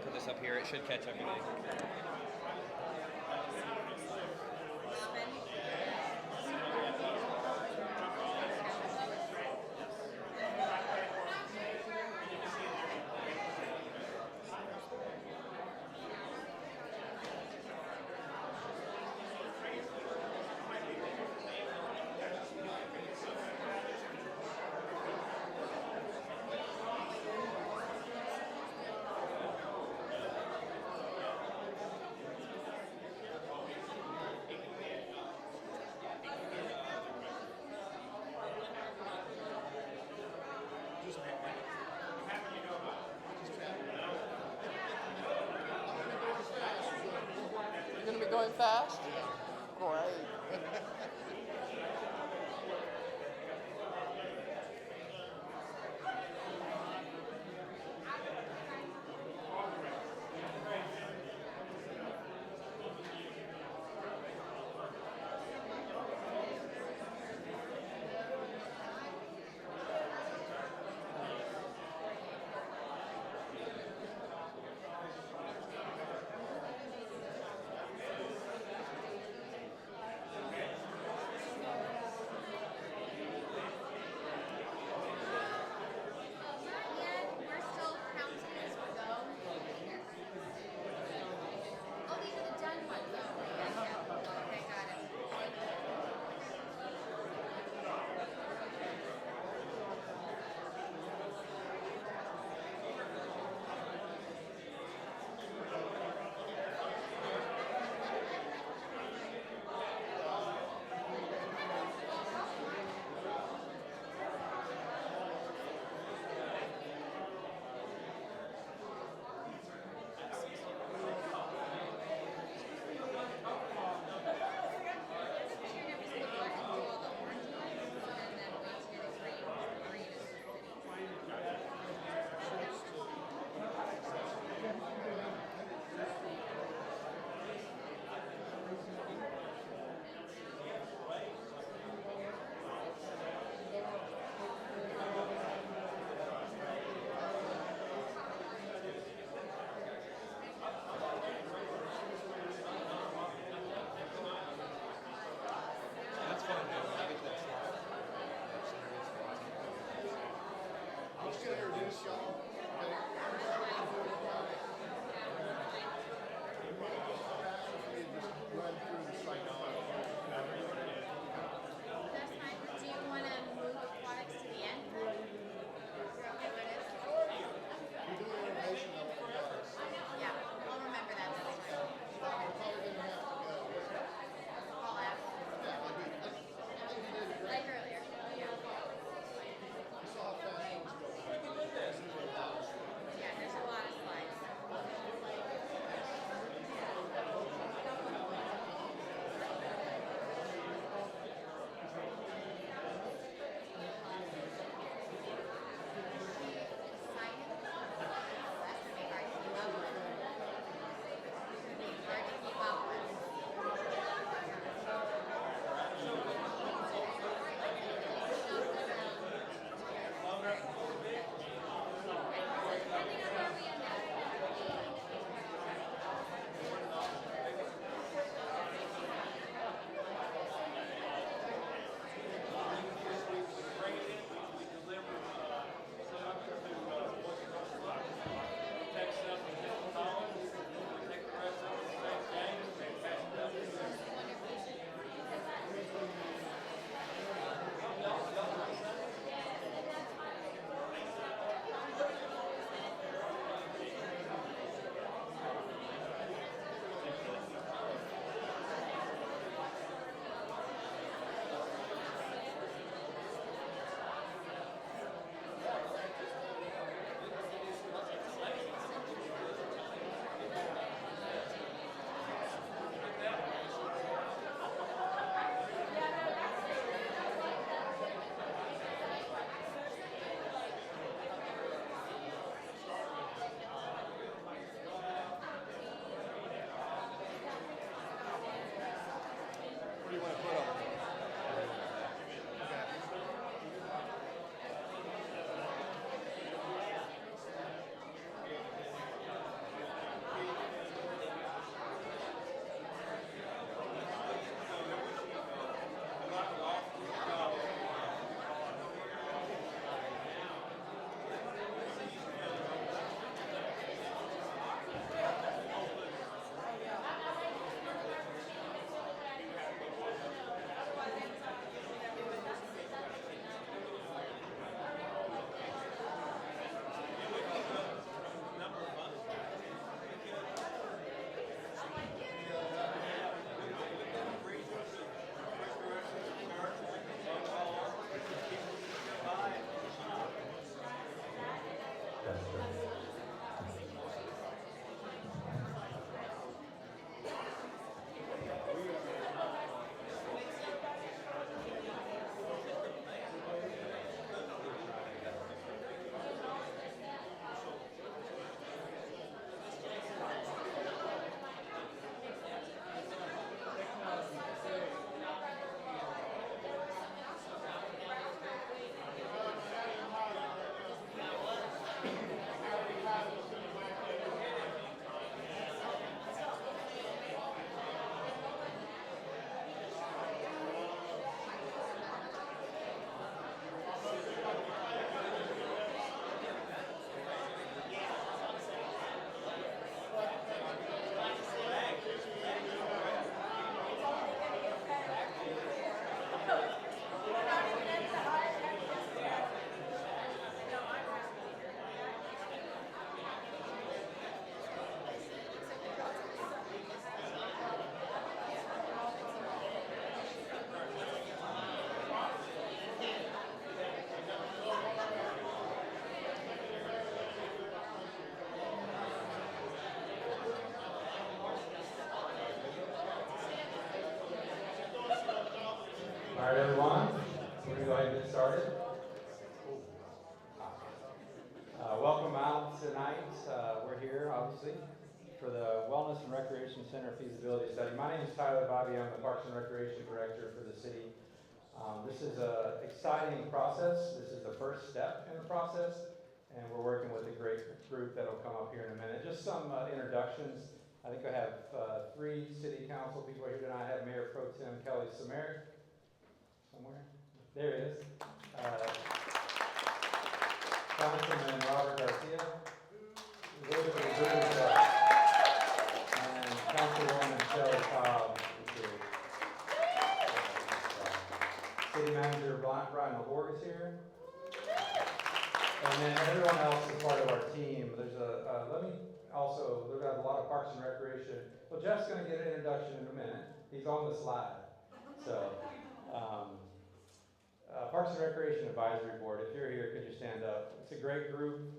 put this up here. It should catch everything. You're going to be going fast? Great. started. Welcome out tonight. We're here, obviously, for the Wellness and Recreation Center feasibility study. My name is Tyler Bobby. I'm the Parks and Recreation Director for the city. This is an exciting process. This is the first step in the process, and we're working with a great group that will come up here in a minute. Just some introductions. I think I have 3 city council people here tonight. I have Mayor Pro Tem Kelly Samarick somewhere. There he is. Councilman Robert Garcia. Those are the groups, and Councilwoman Shelley Cobb is here. City Manager Brian LaBorg is here. And then everyone else is part of our team. There's we've got a lot of Parks and Recreation. Well, Jeff's going to get an introduction in a minute. He's on the slide. So, Parks and Recreation Advisory Board, if you're here, could you stand up? It's a great group.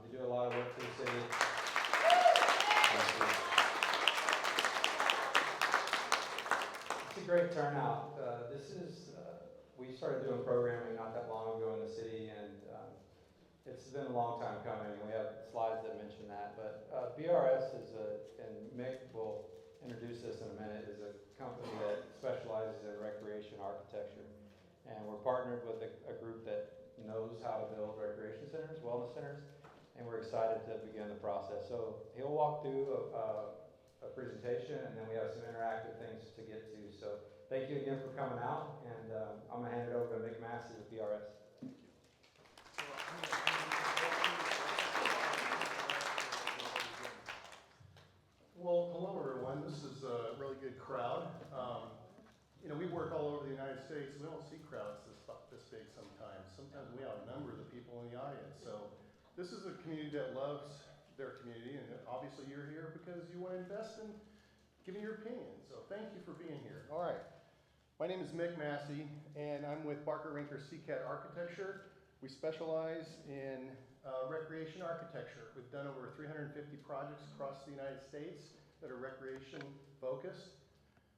They do a lot of work for the city. It's a great turnout. We started doing programming not that long ago in the city, and it's been a long time coming. We have slides that mention that, but BRS and Mick will introduce this in a minute, is a company that specializes in recreation architecture. And we're partnered with a group that knows how to build recreation centers, wellness centers, and we're excited to begin the process. So he'll walk through a presentation, and then we have some interactive things to get to. So thank you again for coming out, and I'm going to hand it over to Mick Massey with BRS. Well, hello everyone. This is a really good crowd. We work all over the United States. We don't see crowds this big sometimes. Sometimes we outnumber the people in the audience. So this is a community that loves their community, and obviously you're here because you want to invest in giving your opinion. So thank you for being here. All right. My name is Mick Massey, and I'm with Barker Rinker CCAT Architecture. We specialize in recreation architecture. We've done over 350 projects across the United States that are recreation focused.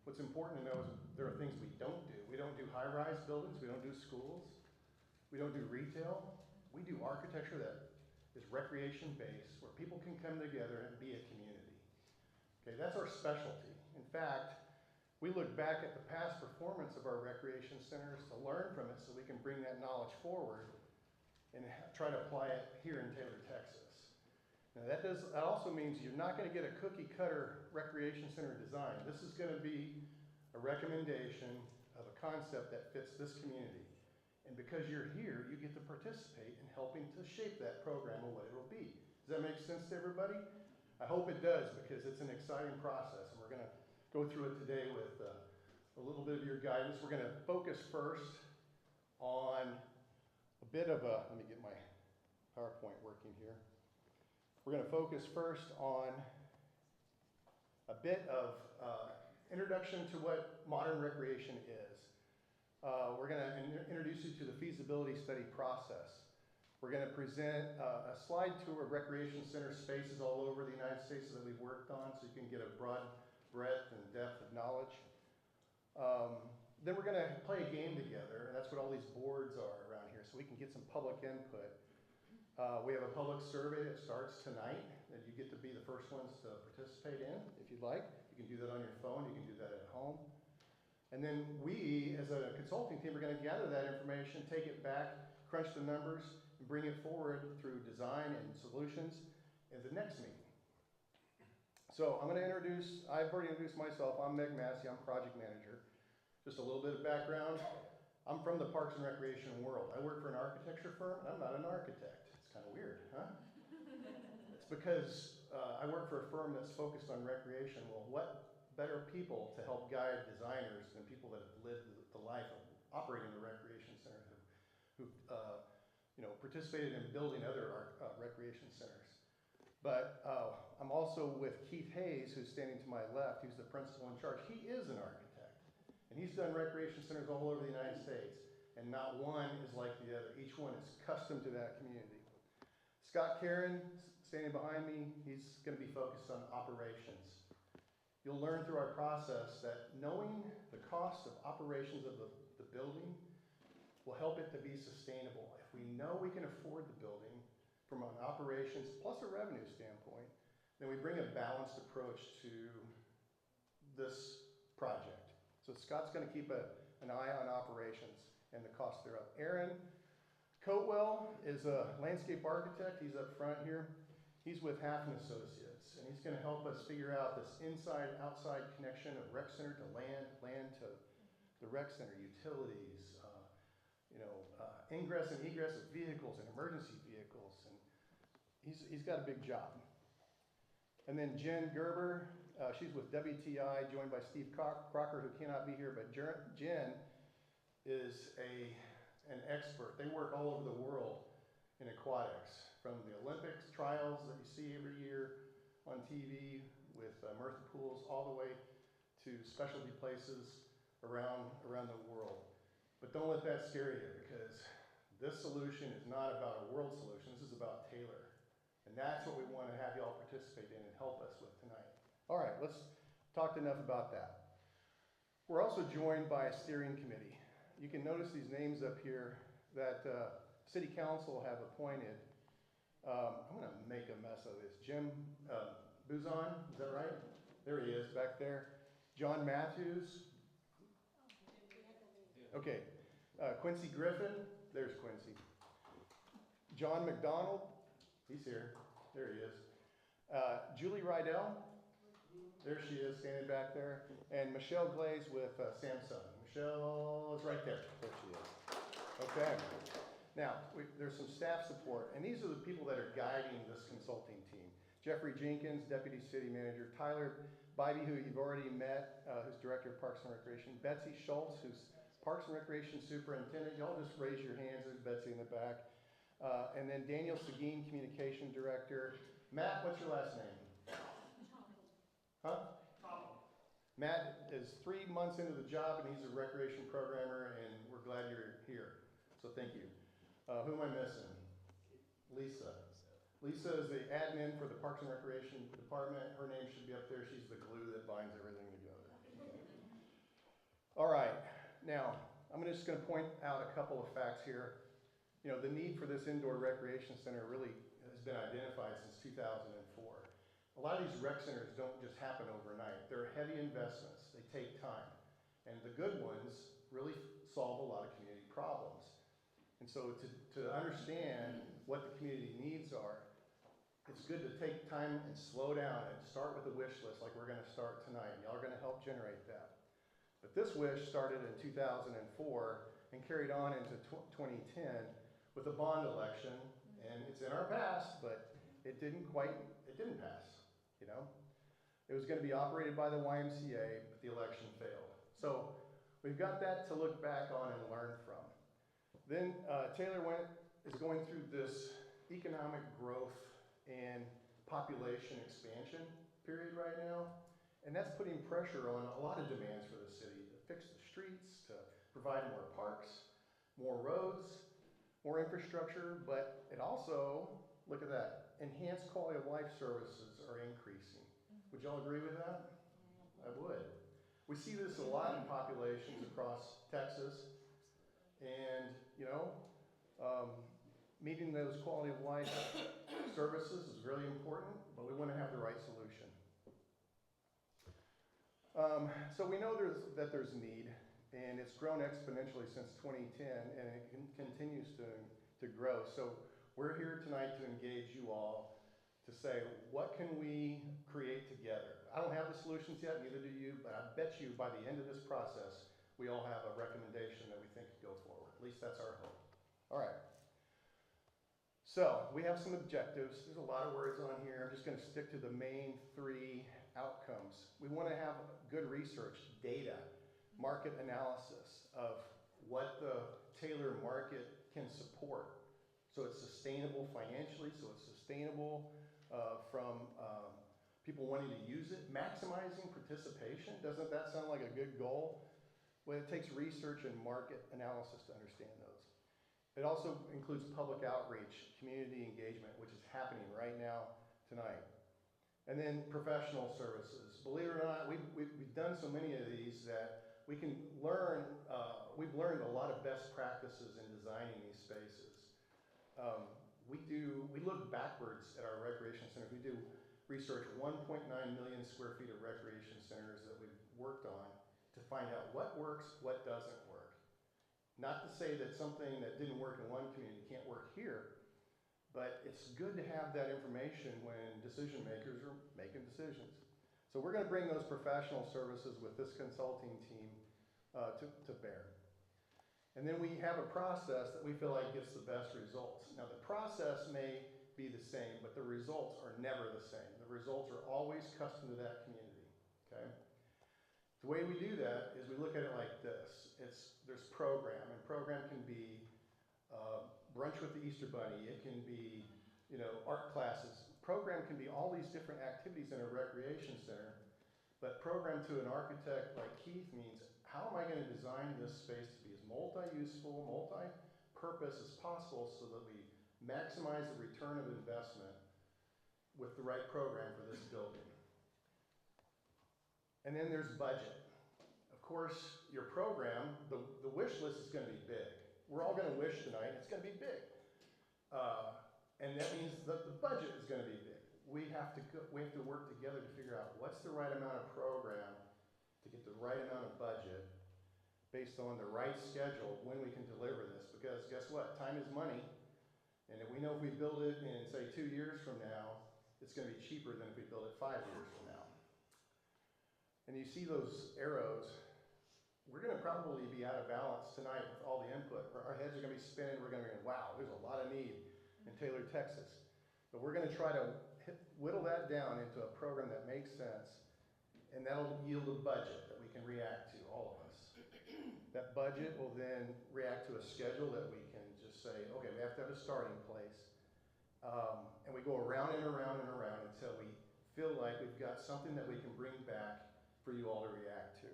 What's important to know is there are things we don't do. We don't do high-rise buildings. We don't do schools. We don't do retail. We do architecture that is recreation-based, where people can come together and be a community. Okay, that's our specialty. In fact, we look back at the past performance of our recreation centers to learn from it so we can bring that knowledge forward and try to apply it here in Taylor, Texas. Now that also means you're not going to get a cookie cutter recreation center design. This is going to be a recommendation of a concept that fits this community. And because you're here, you get to participate in helping to shape that program or what it will be. Does that make sense to everybody? I hope it does, because it's an exciting process, and we're going to go through it today with a little bit of your guidance. We're going to focus first on a bit of let me get my PowerPoint working here. We're going to focus first on a bit of introduction to what modern recreation is. We're going to introduce you to the feasibility study process. We're going to present a slide tour of recreation center spaces all over the United States that we've worked on, so you can get a broad breadth and depth of knowledge. Then we're going to play a game together, and that's what all these boards are around here, so we can get some public input. We have a public survey that starts tonight that you get to be the first ones to participate in, if you'd like. You can do that on your phone, you can do that at home. And then we, as a consulting team, are going to gather that information, take it back, crunch the numbers, and bring it forward through design and solutions in the next meeting. So I've already introduced myself. I'm Mick Massey, I'm project manager. Just a little bit of background. I'm from the Parks and Recreation world. I work for an architecture firm, and I'm not an architect. It's kind of weird, huh? It's because I work for a firm that's focused on recreation. Well, what better people to help guide designers than people that have lived the life of operating a recreation center, who've participated in building other recreation centers. But I'm also with Keith Hayes, who's standing to my left, who's the principal in charge. He is an architect, and he's done recreation centers all over the United States, and not one is like the other. Each one is custom to that community. Scott Karen, standing behind me, he's going to be focused on operations. You'll learn through our process that knowing the cost of operations of the building will help it to be sustainable. If we know we can afford the building from an operations plus a revenue standpoint, then we bring a balanced approach to this project. So Scott's gonna keep an eye on operations and the cost thereof. Aaron Coatwell is a landscape architect. He's up front here. He's with Half & Associates, and he's gonna help us figure out this inside-outside connection of rec center to land to the rec center, utilities, ingress and egress of vehicles and emergency vehicles, and he's got a big job. And then Jen Gerber, she's with WTI, joined by Steve Crocker, who cannot be here, but Jen is an expert. They work all over the world in aquatics, from the Olympics trials that you see every year on TV with Murphy Pools, all the way to specialty places around the world. But don't let that scare you, because this solution is not about a world solution. This is about Taylor. And that's what we want to have y'all participate in and help us with tonight. All right, let's talk enough about that. We're also joined by a steering committee. You can notice these names up here that City Council have appointed. I'm going to make a mess of this. Jim Buzon, is that right? There he is back there. John Matthews. Okay. Quincy Griffin. There's Quincy. John McDonald. He's here. There he is. Julie Rydell. There she is, standing back there. And Michelle Glaze with Samsung. Michelle is right there. There she is. Okay. Now, there's some staff support, and these are the people that are guiding this consulting team. Jeffrey Jenkins, Deputy City Manager. Tyler Bybee, who you've already met, who's Director of Parks and Recreation. Betsy Schultz, who's Parks and Recreation Superintendent. Y'all just raise your hands. There's Betsy in the back. And then Daniel Seguin, Communication Director. Matt, what's your last name? Huh? Matt is 3 months into the job, and he's a recreation programmer, and we're glad you're here. So thank you. Who am I missing? Lisa. Lisa is the admin for the Parks and Recreation Department. Her name should be up there. She's the glue that binds everything together. All right. Now, I'm just going to point out a couple of facts here. You know, the need for this indoor recreation center really has been identified since 2004. A lot of these rec centers don't just happen overnight. They're heavy investments. They take time. And the good ones really solve a lot of community problems. And so to understand what the community needs are, it's good to take time and slow down and start with a wish list like we're going to start tonight. Y'all are going to help generate that. But this wish started in 2004 and carried on into 2010 with a bond election, and it's in our past, but it didn't pass, you know? It was going to be operated by the YMCA, but the election failed. So we've got that to look back on and learn from. Then Taylor is going through this economic growth and population expansion period right now, and that's putting pressure on a lot of demands for the city to fix the streets, to provide more parks, more roads, more infrastructure, but it also, look at that, enhanced quality of life services are increasing. Would y'all agree with that? I would. We see this a lot in populations across Texas, and meeting those quality of life services is really important, but we want to have the right solution. So we know that there's need, and it's grown exponentially since 2010, and it continues to grow. So we're here tonight to engage you all to say, what can we create together? I don't have the solutions yet, neither do you, but I bet you by the end of this process, we all have a recommendation that we think could go forward. At least that's our hope. All right. So we have some objectives. There's a lot of words on here. I'm just going to stick to the main 3 outcomes. We want to have good research, data, market analysis of what the Taylor market can support. So it's sustainable financially, so it's sustainable from people wanting to use it. Maximizing participation, doesn't that sound like a good goal? Well, it takes research and market analysis to understand those. It also includes public outreach, community engagement, which is happening right now tonight. And then professional services. Believe it or not, we've done so many of these that we can learn, we've learned a lot of best practices in designing these spaces. We look backwards at our recreation centers. We do research 1.9 million square feet of recreation centers that we've worked on to find out what works, what doesn't work. Not to say that something that didn't work in one community can't work here, but it's good to have that information when decision makers are making decisions. So we're going to bring those professional services with this consulting team to bear. And then we have a process that we feel like gets the best results. Now the process may be the same, but the results are never the same. The results are always custom to that community, okay? The way we do that is we look at it like this. There's program, and program can be brunch with the Easter Bunny. It can be, art classes. Program can be all these different activities in a recreation center, but program to an architect like Keith means, how am I going to design this space to be as multi-useful, multi-purpose as possible so that we maximize the return of investment with the right program for this building. And then there's budget. Of course, your program, the wish list is going to be big. We're all going to wish tonight, it's going to be big. And that means that the budget is going to be big. We have to work together to figure out what's the right amount of program to get the right amount of budget based on the right schedule when we can deliver this. Because guess what? Time is money. And if we know if we build it in, say, 2 years from now, it's going to be cheaper than if we build it 5 years from now. And you see those arrows. We're going to probably be out of balance tonight with all the input. Our heads are going to be spinning. We're going to be going, wow, there's a lot of need in Taylor, Texas. But we're going to try to whittle that down into a program that makes sense, and that'll yield a budget that we can react to, all of us. That budget will then react to a schedule that we can just say, okay, we have to have a starting place. And we go around and around and around until we feel like we've got something that we can bring back for you all to react to.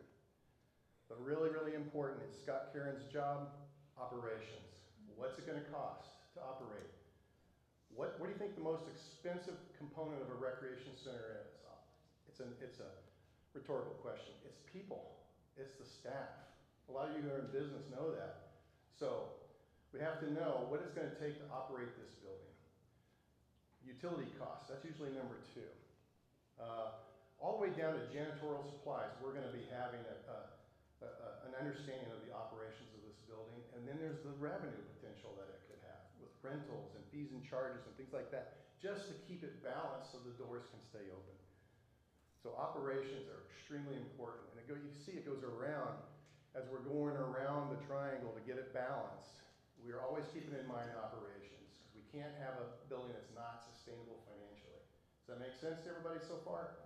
But really, really important is Scott Caron's job, operations. What's it going to cost to operate? What do you think the most expensive component of a recreation center is? It's a rhetorical question. It's people. It's the staff. A lot of you who are in business know that. So we have to know what it's going to take to operate this building. Utility costs, that's usually number 2. All the way down to janitorial supplies, we're going to be having an understanding of the operations of this building. And then there's the revenue potential that it could have with rentals and fees and charges and things like that, just to keep it balanced so the doors can stay open. So operations are extremely important. And you see it goes around as we're going around the triangle to get it balanced. We're always keeping in mind operations, because we can't have a building that's not sustainable financially. Does that make sense to everybody so far?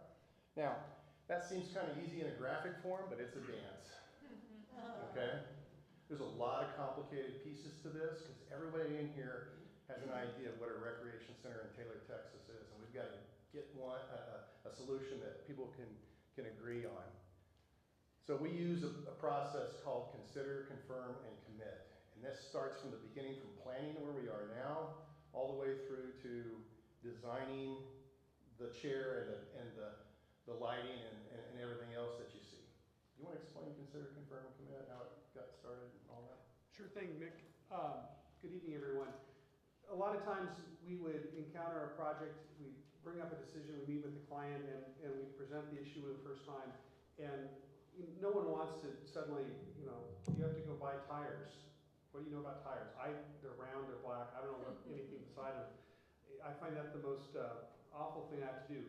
Now, that seems kind of easy in a graphic form, but it's a dance. Okay? There's a lot of complicated pieces to this, because everybody in here has an idea of what a recreation center in Taylor, Texas is, and we've got to get a solution that people can agree on. So we use a process called consider, confirm, and commit. And this starts from the beginning, from planning where we are now, all the way through to designing the chair and the lighting and everything else that you see. You want to explain consider, confirm, and commit, how it got started and all that? Sure thing, Mick. Good evening, everyone. A lot of times we would encounter a project, we bring up a decision, we meet with the client, and we present the issue for the first time. And no one wants to suddenly, you have to go buy tires. What do you know about tires? They're round, they're black, I don't know anything beside them. I find that the most awful thing I have to do.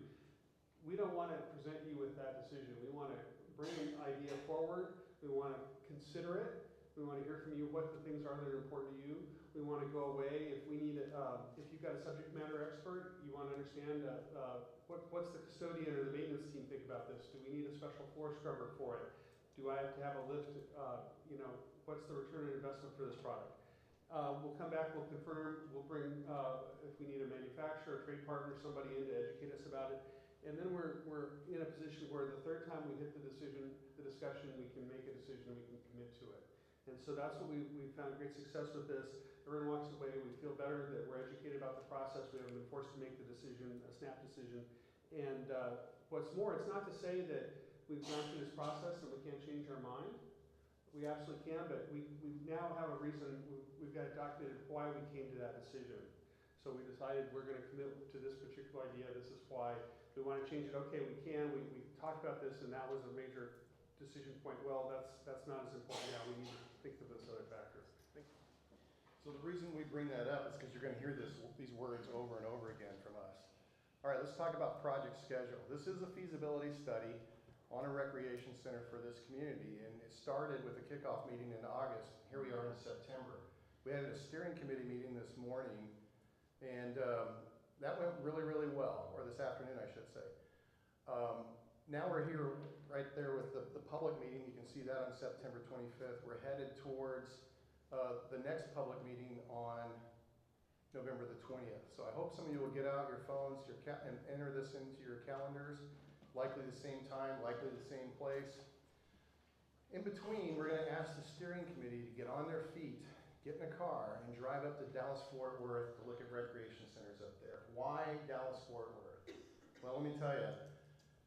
We don't want to present you with that decision. We want to bring an idea forward. We want to consider it. We want to hear from you what the things are that are important to you. We want to go away. If we need, if you've got a subject matter expert, you want to understand what's the custodian or the maintenance team think about this? Do we need a special floor scrubber for it? Do I have to have a lift? What's the return on investment for this product? We'll come back, we'll confirm, we'll bring, if we need a manufacturer, a trade partner, somebody in to educate us about it. And then we're in a position where the third time we hit the discussion, we can make a decision and we can commit to it. And so that's what we've found great success with this. Everyone walks away, we feel better that we're educated about the process, we haven't been forced to make the decision, a snap decision. And what's more, it's not to say that we've gone through this process and we can't change our mind. we absolutely can, but we now have a reason, we've got it documented why we came to that decision. So we decided we're gonna commit to this particular idea, this is why. If we wanna change it, okay, we can, we talked about this and that was a major decision point. Well, that's not as important now, we need to think of this other factor. So the reason we bring that up is because you're gonna hear these words over and over again from us. All right, let's talk about project schedule. This is a feasibility study on a recreation center for this community, and it started with a kickoff meeting in August. Here we are in September. We had a steering committee meeting this morning, and that went really, really well, or this afternoon, I should say. Now we're here right there with the public meeting. You can see that on September 25th. We're headed towards the next public meeting on November the 20th. So I hope some of you will get out your phones and enter this into your calendars. Likely the same time, likely the same place. In between, we're going to ask the steering committee to get on their feet, get in a car, and drive up to Dallas-Fort Worth to look at recreation centers up there. Why Dallas-Fort Worth? Well, let me tell you,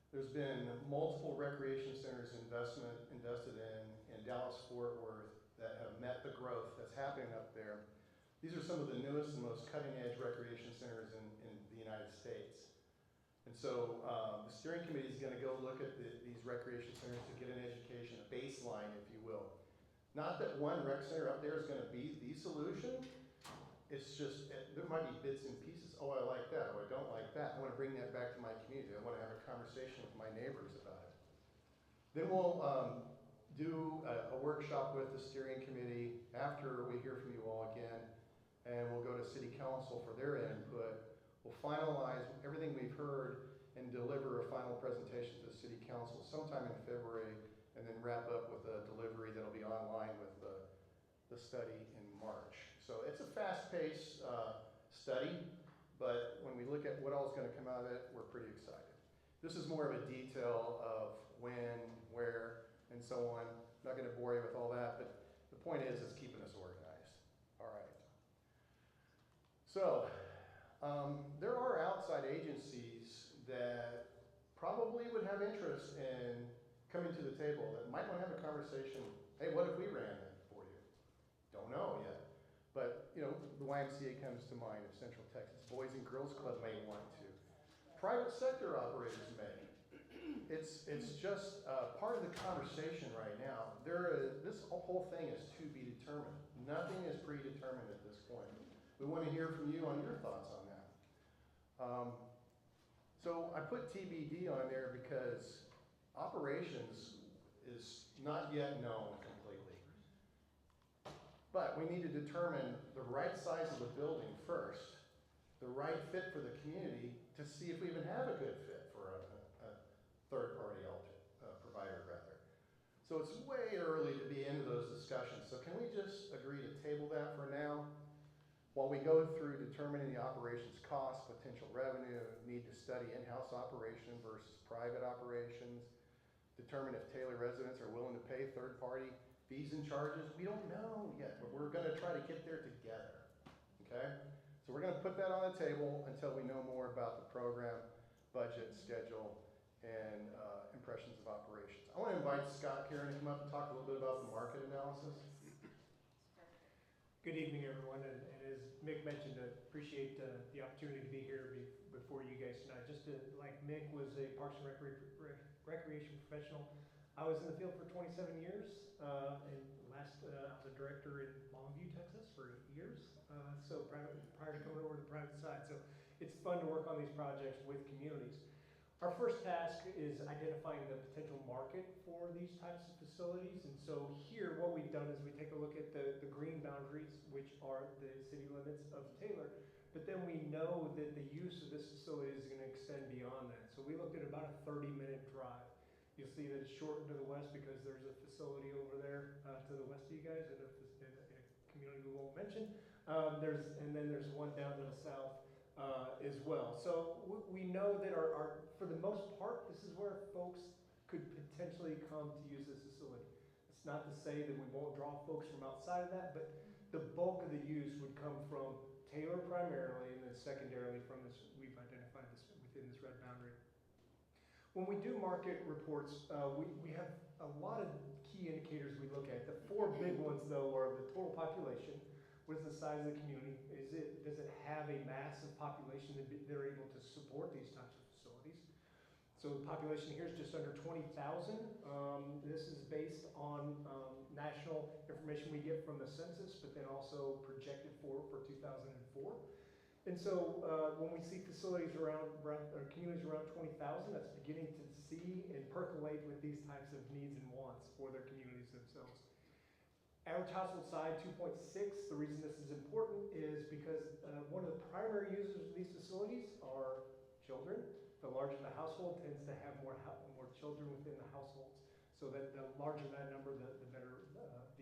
there's been multiple recreation centers invested in Dallas-Fort Worth that have met the growth that's happening up there. These are some of the newest and most cutting-edge recreation centers in the United States. And so the steering committee is going to go look at these recreation centers to get an education, a baseline, if you will. Not that one rec center up there is going to be the solution. It's just, there might be bits and pieces. Oh, I like that. Oh, I don't like that. I want to bring that back to my community. I want to have a conversation with my neighbors about it. Then we'll do a workshop with the steering committee after we hear from you all again. And we'll go to city council for their input. We'll finalize everything we've heard and deliver a final presentation to the city council sometime in February, and then wrap up with a delivery that'll be online with the study in March. So it's a fast-paced study, but when we look at what all is going to come out of it, we're pretty excited. This is more of a detail of when, where, and so on. I'm not going to bore you with all that, but the point is it's keeping us organized. All right. So, there are outside agencies that probably would have interest in coming to the table that might want to have a conversation. Hey, what if we ran it for you? Don't know yet. But, you know, the YMCA comes to mind of Central Texas. Boys and Girls Club may want to. Private sector operators may. It's just part of the conversation right now. This whole thing is to be determined. Nothing is predetermined at this point. We want to hear from you on your thoughts on that. So I put TBD on there because operations is not yet known completely. But we need to determine the right size of the building first, the right fit for the community to see if we even have a good fit for a third-party provider rather. So it's way early to be into those discussions. So can we just agree to table that for now? While we go through determining the operations cost, potential revenue, need to study in-house operation versus private operations, determine if Taylor residents are willing to pay third-party fees and charges. We don't know yet, but we're going to try to get there together, okay? So we're going to put that on the table until we know more about the program, budget, schedule, and impressions of operations. I want to invite Scott Kieran to come up and talk a little bit about the market analysis. Good evening, everyone, and as Mick mentioned, I appreciate the opportunity to be here before you guys tonight. Just like Mick was a Parks and Recreation professional, I was in the field for 27 years, and I was a director in Longview, Texas for 8 years, so prior to coming over to the private side. So it's fun to work on these projects with communities. Our first task is identifying the potential market for these types of facilities. And so here, what we've done is we take a look at the green boundaries, which are the city limits of Taylor. But then we know that the use of this facility is going to extend beyond that. So we looked at about a 30-minute drive. You'll see that it's shortened to the west because there's a facility over there to the west of you guys in a community we won't mention. And then there's one down to the south as well. So we know that for the most part, this is where folks could potentially come to use this facility. It's not to say that we won't draw folks from outside of that, but the bulk of the use would come from Taylor primarily, and then secondarily from this, we've identified this within this red boundary. When we do market reports, we have a lot of key indicators we look at. The 4 big ones, though, are the total population. What is the size of the community? Does it have a massive population that they're able to support these types of facilities? So the population here is just under 20,000. This is based on national information we get from the census, but then also projected for 2004. And so when we see facilities around or communities around 20,000, that's beginning to see and percolate with these types of needs and wants for their communities themselves. Average household size 2.6. The reason this is important is because one of the primary users of these facilities are children. The larger the household tends to have more children within the households. So that the larger that number, the better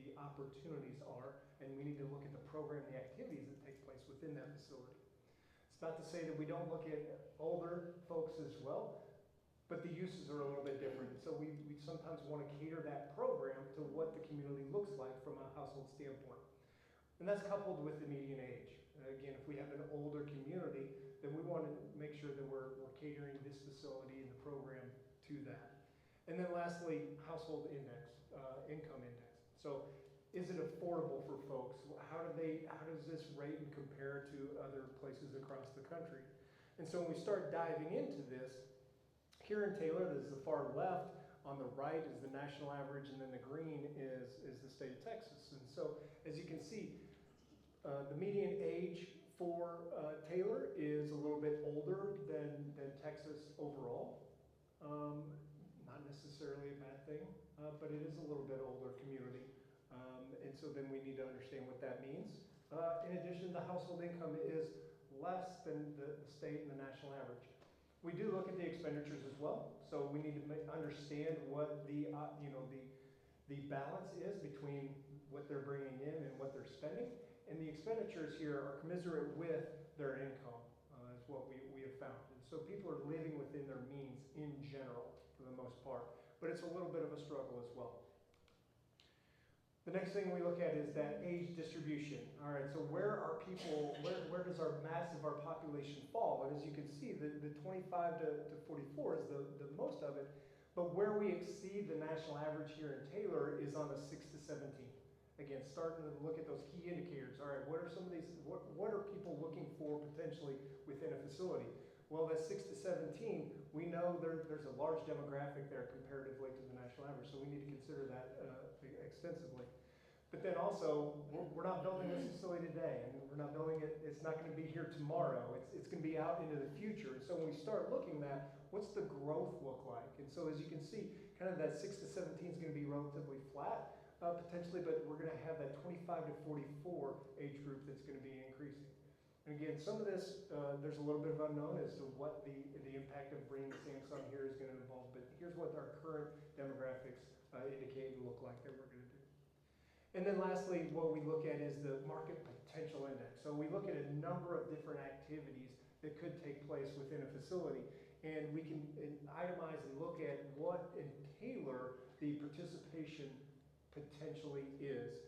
the opportunities are. And we need to look at the program, the activities that take place within that facility. It's not to say that we don't look at older folks as well, but the uses are a little bit different. So we sometimes want to cater that program to what the community looks like from a household standpoint. And that's coupled with the median age. Again, if we have an older community, then we want to make sure that we're catering this facility and the program to that. And then lastly, household index, income index. So is it affordable for folks? How does this rate compare to other places across the country? And so when we start diving into this, here in Taylor, this is the far left, on the right is the national average, and then the green is the state of Texas. And so as you can see, the median age for Taylor is a little bit older than Texas overall. Not necessarily a bad thing, but it is a little bit older community. And so then we need to understand what that means. In addition, the household income is less than the state and the national average. We do look at the expenditures as well. So we need to understand what the balance is between what they're bringing in and what they're spending. And the expenditures here are commensurate with their income, is what we have found. And so people are living within their means in general, for the most part. But it's a little bit of a struggle as well. The next thing we look at is that age distribution. All right, so where are people, where does our population fall? And as you can see, the 25 to 44 is the most of it. But where we exceed the national average here in Taylor is on the 6 to 17. Again, starting to look at those key indicators. All right, what are some of these, what are people looking for potentially within a facility? Well, that 6 to 17, we know there's a large demographic there comparatively to the national average, so we need to consider that extensively. But then also, we're not building this facility today, and we're not building it, it's not going to be here tomorrow. It's going to be out into the future. And so when we start looking at what's the growth look like? And so as you can see, kind of that 6 to 17 is going to be relatively flat, potentially, but we're going to have that 25 to 44 age group that's going to be increasing. And again, some of this, there's a little bit of unknown as to what the impact of bringing Samsung here is going to involve, but here's what our current demographics indicate and look like that we're going to do. And then lastly, what we look at is the market potential index. So we look at a number of different activities that could take place within a facility, and we can itemize and look at what in Taylor the participation potentially is.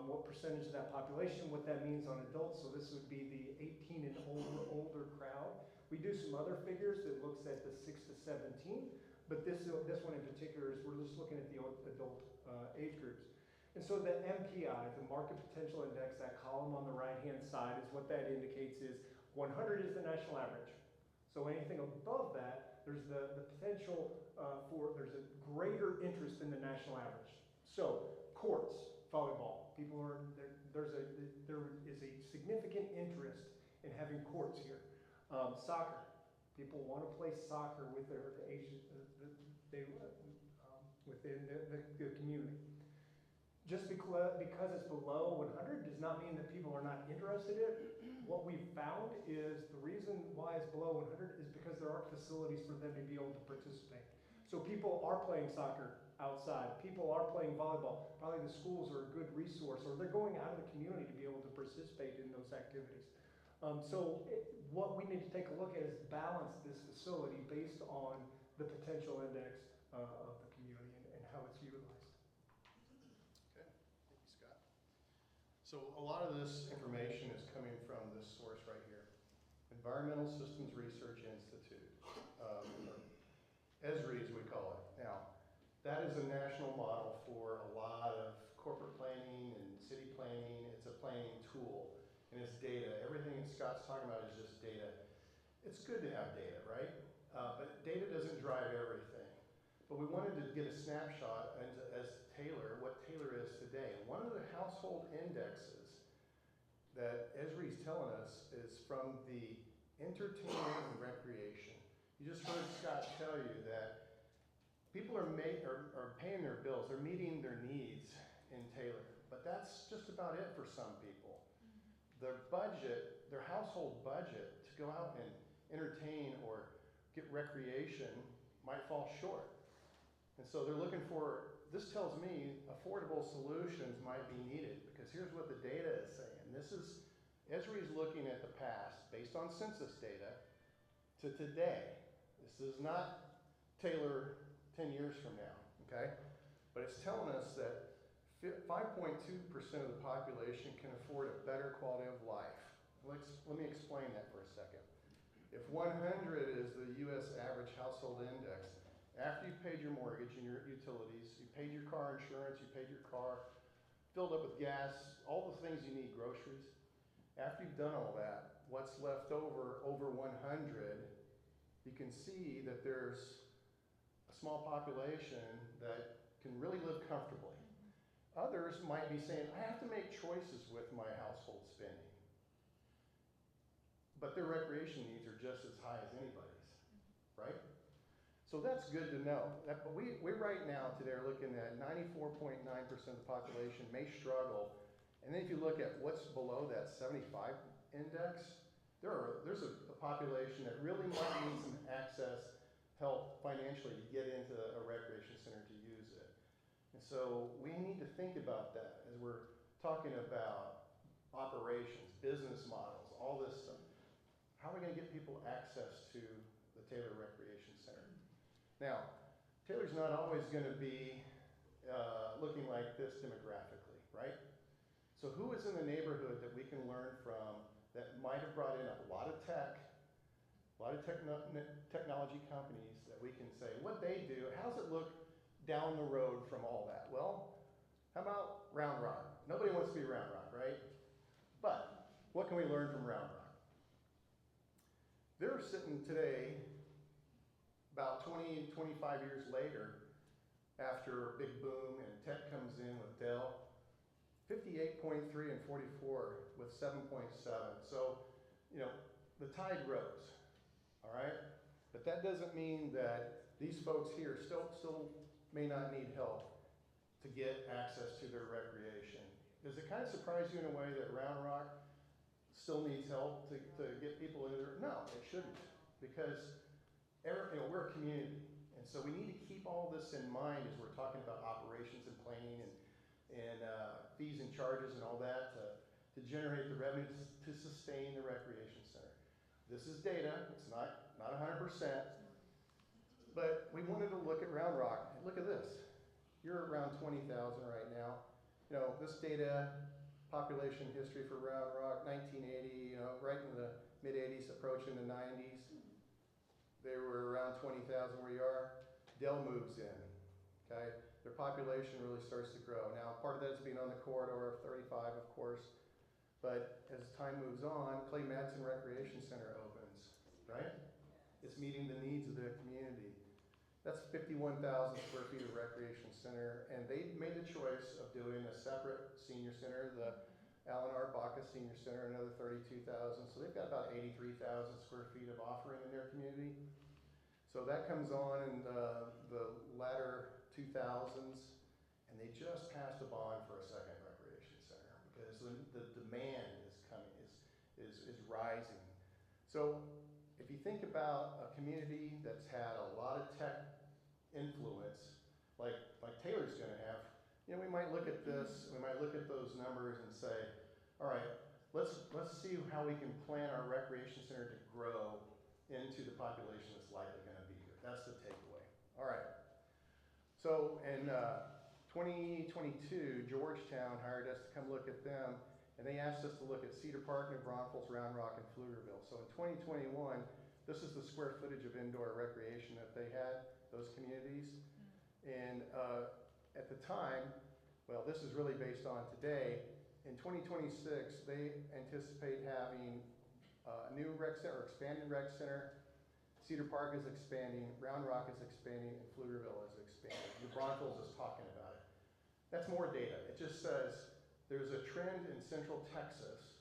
What percentage of that population, what that means on adults. So this would be the 18 and older crowd. We do some other figures that looks at the 6 to 17, but this one in particular is we're just looking at the adult age groups. And so the MPI, the Market Potential Index, that column on the right-hand side is what that indicates is 100 is the national average. So anything above that, there's the potential there's a greater interest in the national average. So courts, volleyball. There is a significant interest in having courts here. Soccer. People want to play soccer with their age, within the community. Just because it's below 100 does not mean that people are not interested in it. What we've found is the reason why it's below 100 is because there aren't facilities for them to be able to participate. So people are playing soccer outside. People are playing volleyball. Probably the schools are a good resource, or they're going out of the community to be able to participate in those activities. What we need to take a look at is balance this facility based on the potential index of the community and how it's utilized. Okay, thank you, Scott. So a lot of this information is coming from this source right here, Environmental Systems Research Institute. ESRI as we call it. Now, that is a national model for a lot of corporate planning and city planning. It's a planning tool, and it's data. Everything that Scott's talking about is just data. It's good to have data, right? But data doesn't drive everything. But we wanted to get a snapshot as Taylor, what Taylor is today. One of the household indexes that Esri is telling us is from the entertainment and recreation. You just heard Scott tell you that people are paying their bills, they're meeting their needs in Taylor. But that's just about it for some people. Their budget, their household budget to go out and entertain or get recreation might fall short. And so they're looking for, this tells me affordable solutions might be needed, because here's what the data is saying. This is, Esri is looking at the past based on census data to today. This is not Taylor 10 years from now, okay? But it's telling us that 5.2% of the population can afford a better quality of life. Let me explain that for a second. If 100 is the US average household index, after you've paid your mortgage and your utilities, you paid your car insurance, you paid your car, filled up with gas, all the things you need, groceries, after you've done all that, what's left over 100, you can see that there's a small population that can really live comfortably. Others might be saying, I have to make choices with my household spending. But their recreation needs are just as high as anybody's, right? So that's good to know. But we right now today are looking at 94.9% of the population may struggle. And then if you look at what's below that 75 index, there's a population that really might need some access, help financially to get into a recreation center to use it. And so we need to think about that as we're talking about operations, business models, all this stuff. How are we going to get people access to the Taylor Recreation Center? Now, Taylor's not always going to be looking like this demographically, right? So who is in the neighborhood that we can learn from that might have brought in a lot of technology companies that we can say what they do, how's it look down the road from all that? Well, how about Round Rock? Nobody wants to be Round Rock, right? But what can we learn from Round Rock? They're sitting today, about 20, 25 years later, after a big boom and tech comes in with Dell, 58.3 and 44 with 7.7. So, you know, the tide rose, all right? But that doesn't mean that these folks here still may not need help to get access to their recreation. Does it kind of surprise you in a way that Round Rock still needs help to get people into there? No, it shouldn't, because we're a community, and so we need to keep all this in mind as we're talking about operations and planning and fees and charges and all that to generate the revenue to sustain the recreation center. This is data, it's not 100%, but we wanted to look at Round Rock. Look at this. You're around 20,000 right now. You know, this data, population history for Round Rock, 1980, you know, right in the mid-80s, approaching the 90s. They were around 20,000 where you are. Dell moves in, okay? Their population really starts to grow. Now, part of that is being on the corridor of 35, of course, but as time moves on, Clay Madsen Recreation Center opens, right? It's meeting the needs of the community. That's 51,000 square feet of recreation center, and they made the choice of doing a separate senior center, the Alan R. Baca Senior Center, another 32,000. So they've got about 83,000 square feet of offering in their community. So that comes on in the latter 2000s, and they just passed a bond for a second recreation center because the demand is rising. So if you think about a community that's had a lot of tech influence, like Taylor's going to have, you know, we might look at this, we might look at those numbers and say, all right, let's see how we can plan our recreation center to grow into the population that's likely going to be here. That's the takeaway. All right. So in 2022, Georgetown hired us to come look at them, and they asked us to look at Cedar Park, New Braunfels, Round Rock, and Pflugerville. So in 2021, This is the square footage of indoor recreation that they had, those communities. And at the time, well, this is really based on today, in 2026, they anticipate having a new rec center, or expanded rec center. Cedar Park is expanding, Round Rock is expanding, and Pflugerville is expanding. New Braunfels is talking about it. That's more data. It just says there's a trend in Central Texas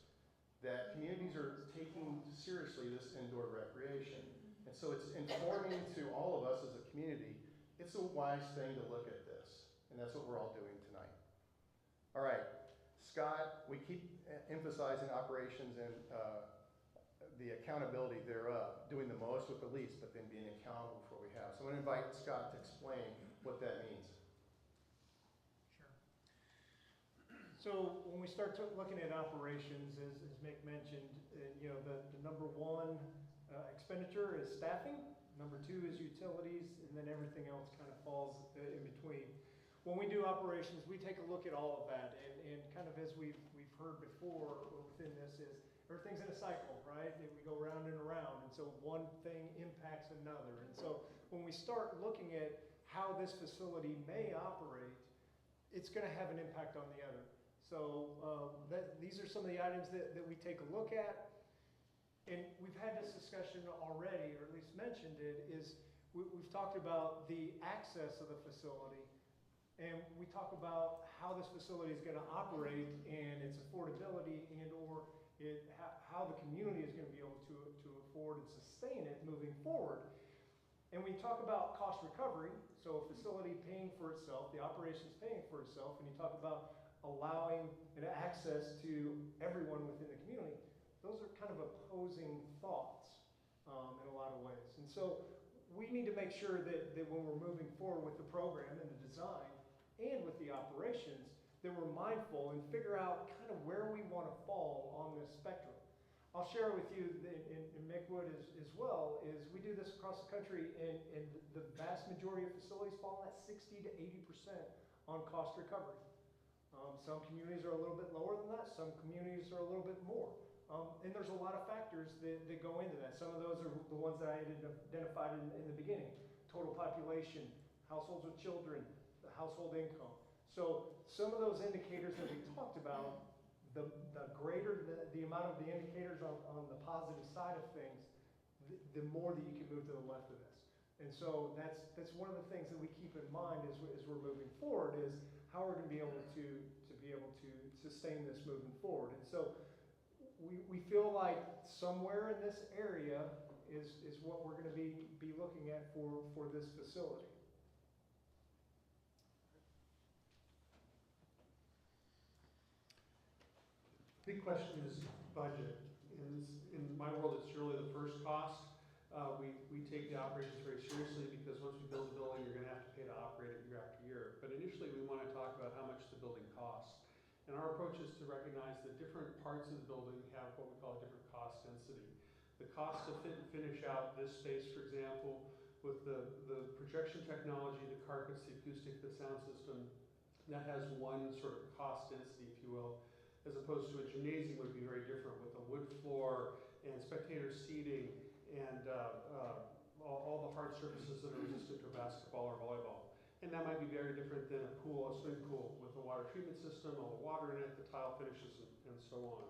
that communities are taking seriously this indoor recreation. And so it's informing to all of us as a community, it's a wise thing to look at this. And that's what we're all doing tonight. All right, Scott, we keep emphasizing operations and the accountability thereof, doing the most with the least, but then being accountable for what we have. So I'm gonna invite Scott to explain what that means. Sure. So when we start looking at operations, as Mick mentioned, you know, the number one expenditure is staffing, number two is utilities, and then everything else kind of falls in between. When we do operations, we take a look at all of that, and kind of as we've heard before within this is, everything's in a cycle, right? We go round and around, and so one thing impacts another. And so when we start looking at how this facility may operate, it's gonna have an impact on the other. So these are some of the items that we take a look at. And we've had this discussion already, or at least mentioned it, is we've talked about the access of the facility. And we talk about how this facility is gonna operate and its affordability and or how the community is gonna be able to afford and sustain it moving forward. And we talk about cost recovery, so a facility paying for itself, the operations paying for itself, and you talk about allowing access to everyone within the community. Those are kind of opposing thoughts in a lot of ways. And so we need to make sure that when we're moving forward with the program and the design and with the operations, that we're mindful and figure out kind of where we want to fall on this spectrum. I'll share with you, and Mick would as well, is we do this across the country, and the vast majority of facilities fall at 60 to 80% on cost recovery. Some communities are a little bit lower than that, some communities are a little bit more. And there's a lot of factors that go into that. Some of those are the ones that I had identified in the beginning. Total population, households with children, the household income. So some of those indicators that we talked about, the greater the amount of the indicators on the positive side of things, the more that you can move to the left of this. And so that's one of the things that we keep in mind as we're moving forward, is how we're going to be able to sustain this moving forward. And so we feel like somewhere in this area is what we're going to be looking at for this facility. Big question is budget. In my world, it's really the first cost. We take the operations very seriously, because once we build a building, you're gonna have to pay to operate it year after year. But initially, we wanna talk about how much the building costs. And our approach is to recognize that different parts of the building have what we call a different cost density. The cost to fit and finish out this space, for example, with the projection technology, the carpets, the acoustic, the sound system, that has one sort of cost density, if you will, as opposed to a gymnasium would be very different, with a wood floor and spectator seating and all the hard surfaces that are resistant to basketball or volleyball. And that might be very different than a pool, a swimming pool, with a water treatment system, all the water in it, the tile finishes, and so on.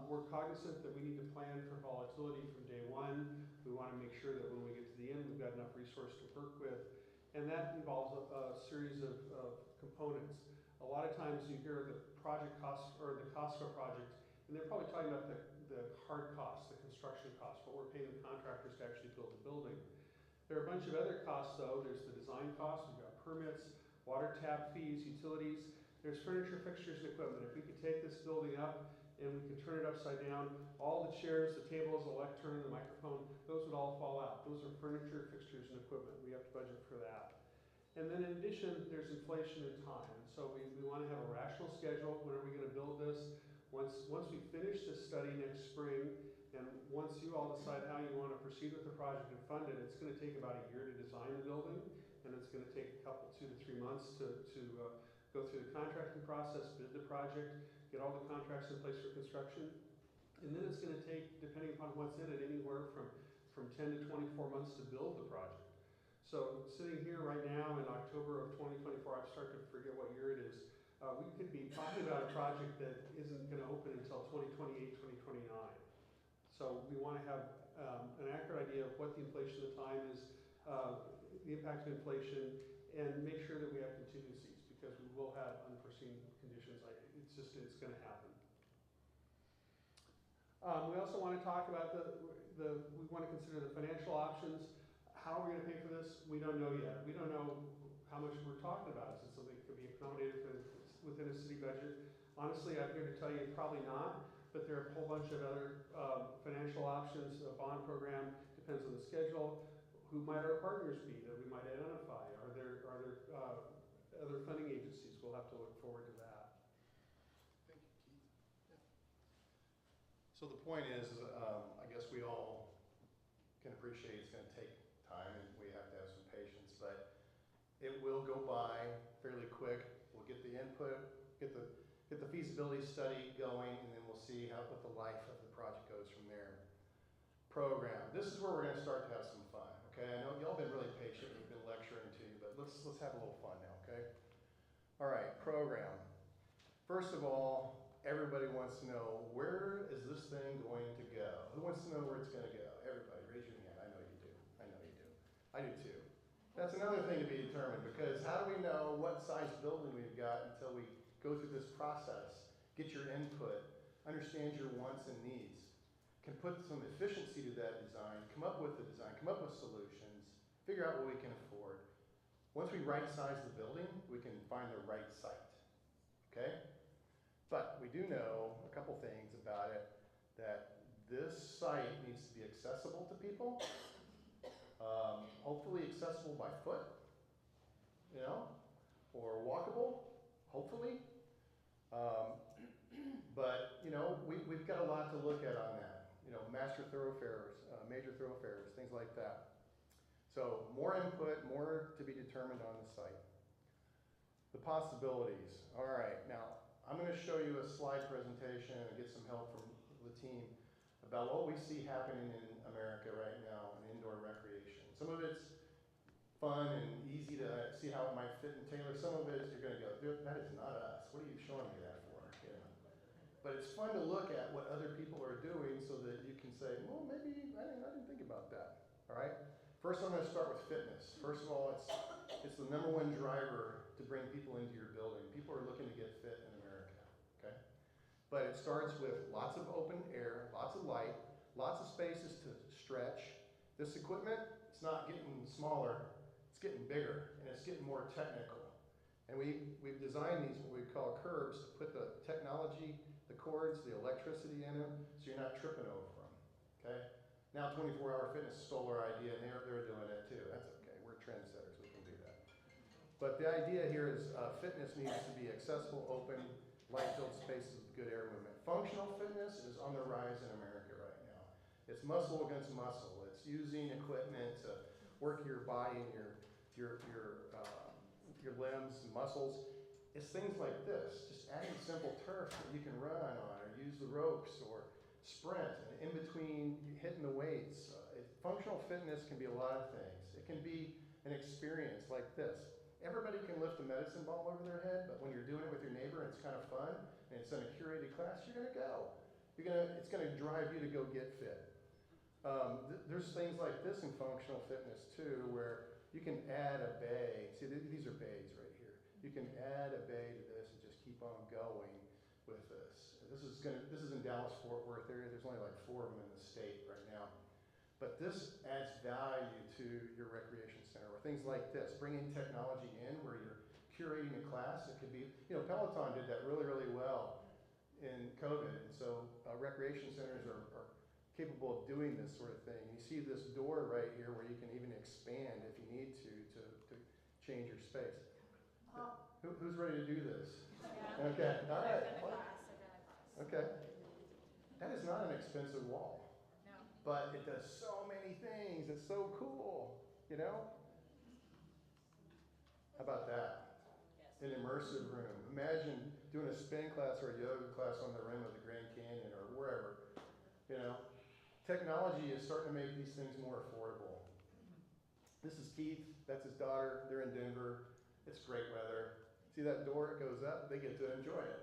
We're cognizant that we need to plan for volatility from day one. We want to make sure that when we get to the end, we've got enough resource to work with. And that involves a series of components. A lot of times you hear the project costs, or the cost of a project, and they're probably talking about the hard costs, the construction costs, what we're paying the contractors to actually build the building. There are a bunch of other costs though. There's the design costs, we've got permits, water tap fees, utilities. There's furniture, fixtures, and equipment. If we could take this building up and we could turn it upside down, all the chairs, the tables, the lectern, the microphone, those would all fall out. Those are furniture, fixtures, and equipment. We have to budget for that. And then in addition, there's inflation and time. And so we want to have a rational schedule. When are we going to build this? Once we finish this study next spring, and once you all decide how you want to proceed with the project and fund it, it's going to take about a year to design the building, and it's going to take a couple, 2 to 3 months to go through the contracting process, bid the project, get all the contracts in place for construction. And then it's gonna take, depending upon what's in it, anywhere from 10 to 24 months to build the project. So sitting here right now in October of 2024, I'm starting to forget what year it is, we could be talking about a project that isn't gonna open until 2028, 2029. So we wanna have an accurate idea of what the inflation of the time is, the impact of inflation, and make sure that we have contingencies, because we will have unforeseen conditions. It's gonna happen. We also want to talk about we want to consider the financial options. How are we going to pay for this? We don't know yet. We don't know how much we're talking about. Is it something that could be accommodated within a city budget? Honestly, I'm here to tell you probably not, but there are a whole bunch of other financial options. A bond program depends on the schedule. Who might our partners be that we might identify? Are there other funding agencies? We'll have to look forward to that. Thank you, Keith. Yeah. So the point is, I guess we all can appreciate it's going to take time and we have to have some patience, but it will go by fairly quick. We'll get the input, get the feasibility study going, and then we'll see what the life of the project goes from there. Program. This is where we're going to start to have some fun. Okay, I know y'all been really patient. We've been lecturing to you, but let's have a little fun now. Okay. All right. Program. First of all, everybody wants to know, where is this thing going to go? Who wants to know where it's going to go? Everybody, raise your hand. I know you do. I know you do. I do too. That's another thing to be determined, because how do we know what size building we've got until we go through this process, get your input, understand your wants and needs, can put some efficiency to that design, come up with the design, come up with solutions, figure out what we can afford. Once we right size the building, we can find the right site. Okay? But we do know a couple things about it, that this site needs to be accessible to people, hopefully accessible by foot, or walkable, hopefully. But, we've got a lot to look at on that. Master thoroughfares, major thoroughfares, things like that. So more input, more to be determined on the site. The possibilities. All right, now I'm going to show you a slide presentation and get some help from the team about what we see happening in America right now in indoor recreation. Some of it's fun and easy to see how it might fit in Taylor. Some of it is you're going to go, that is not us. What are you showing me that for? But it's fun to look at what other people are doing so that you can say, well, maybe I didn't think about that. All right. First, I'm going to start with fitness. First of all, it's the number one driver to bring people into your building. People are looking to get fit in America. Okay. But it starts with lots of open air, lots of light, lots of spaces to stretch. This equipment, it's not getting smaller, it's getting bigger, and it's getting more technical. And we've designed these, what we call curbs, to put the technology, the cords, the electricity in them, so you're not tripping over them. Okay? Now 24-hour Fitness stole our idea, and they're doing it too. That's okay. We're trendsetters. We can do that. But the idea here is fitness needs to be accessible, open, light-filled spaces with good air movement. Functional fitness is on the rise in America right now. It's muscle against muscle. It's using equipment to work your body and your limbs and muscles. It's things like this, just adding simple turf that you can run on, or use the ropes, or sprint, and in between hitting the weights. Functional fitness can be a lot of things. It can be an experience like this. Everybody can lift a medicine ball over their head, but when you're doing it with your neighbor and it's kind of fun, and it's in a curated class, you're gonna go. It's gonna drive you to go get fit. There's things like this in functional fitness too, where you can add a bay. See, these are bays right here. You can add a bay to this and just keep on going with this. This is in Dallas-Fort Worth area. There's only like 4 of them in the state right now. But this adds value to your recreation center, or things like this, bringing technology in where you're curating a class. It could be, Peloton did that really, really well in COVID. And so recreation centers are capable of doing this sort of thing. And you see this door right here where you can even expand if you need to change your space. Who's ready to do this? Yeah. Okay, all right. Okay. That is not an expensive wall. No. But it does so many things. It's so cool, How about that? Yes. An immersive room. Imagine doing a spin class or a yoga class on the rim of the Grand Canyon or wherever. technology is starting to make these things more affordable. This is Keith, that's his daughter, they're in Denver, it's great weather. See that door, it goes up, they get to enjoy it,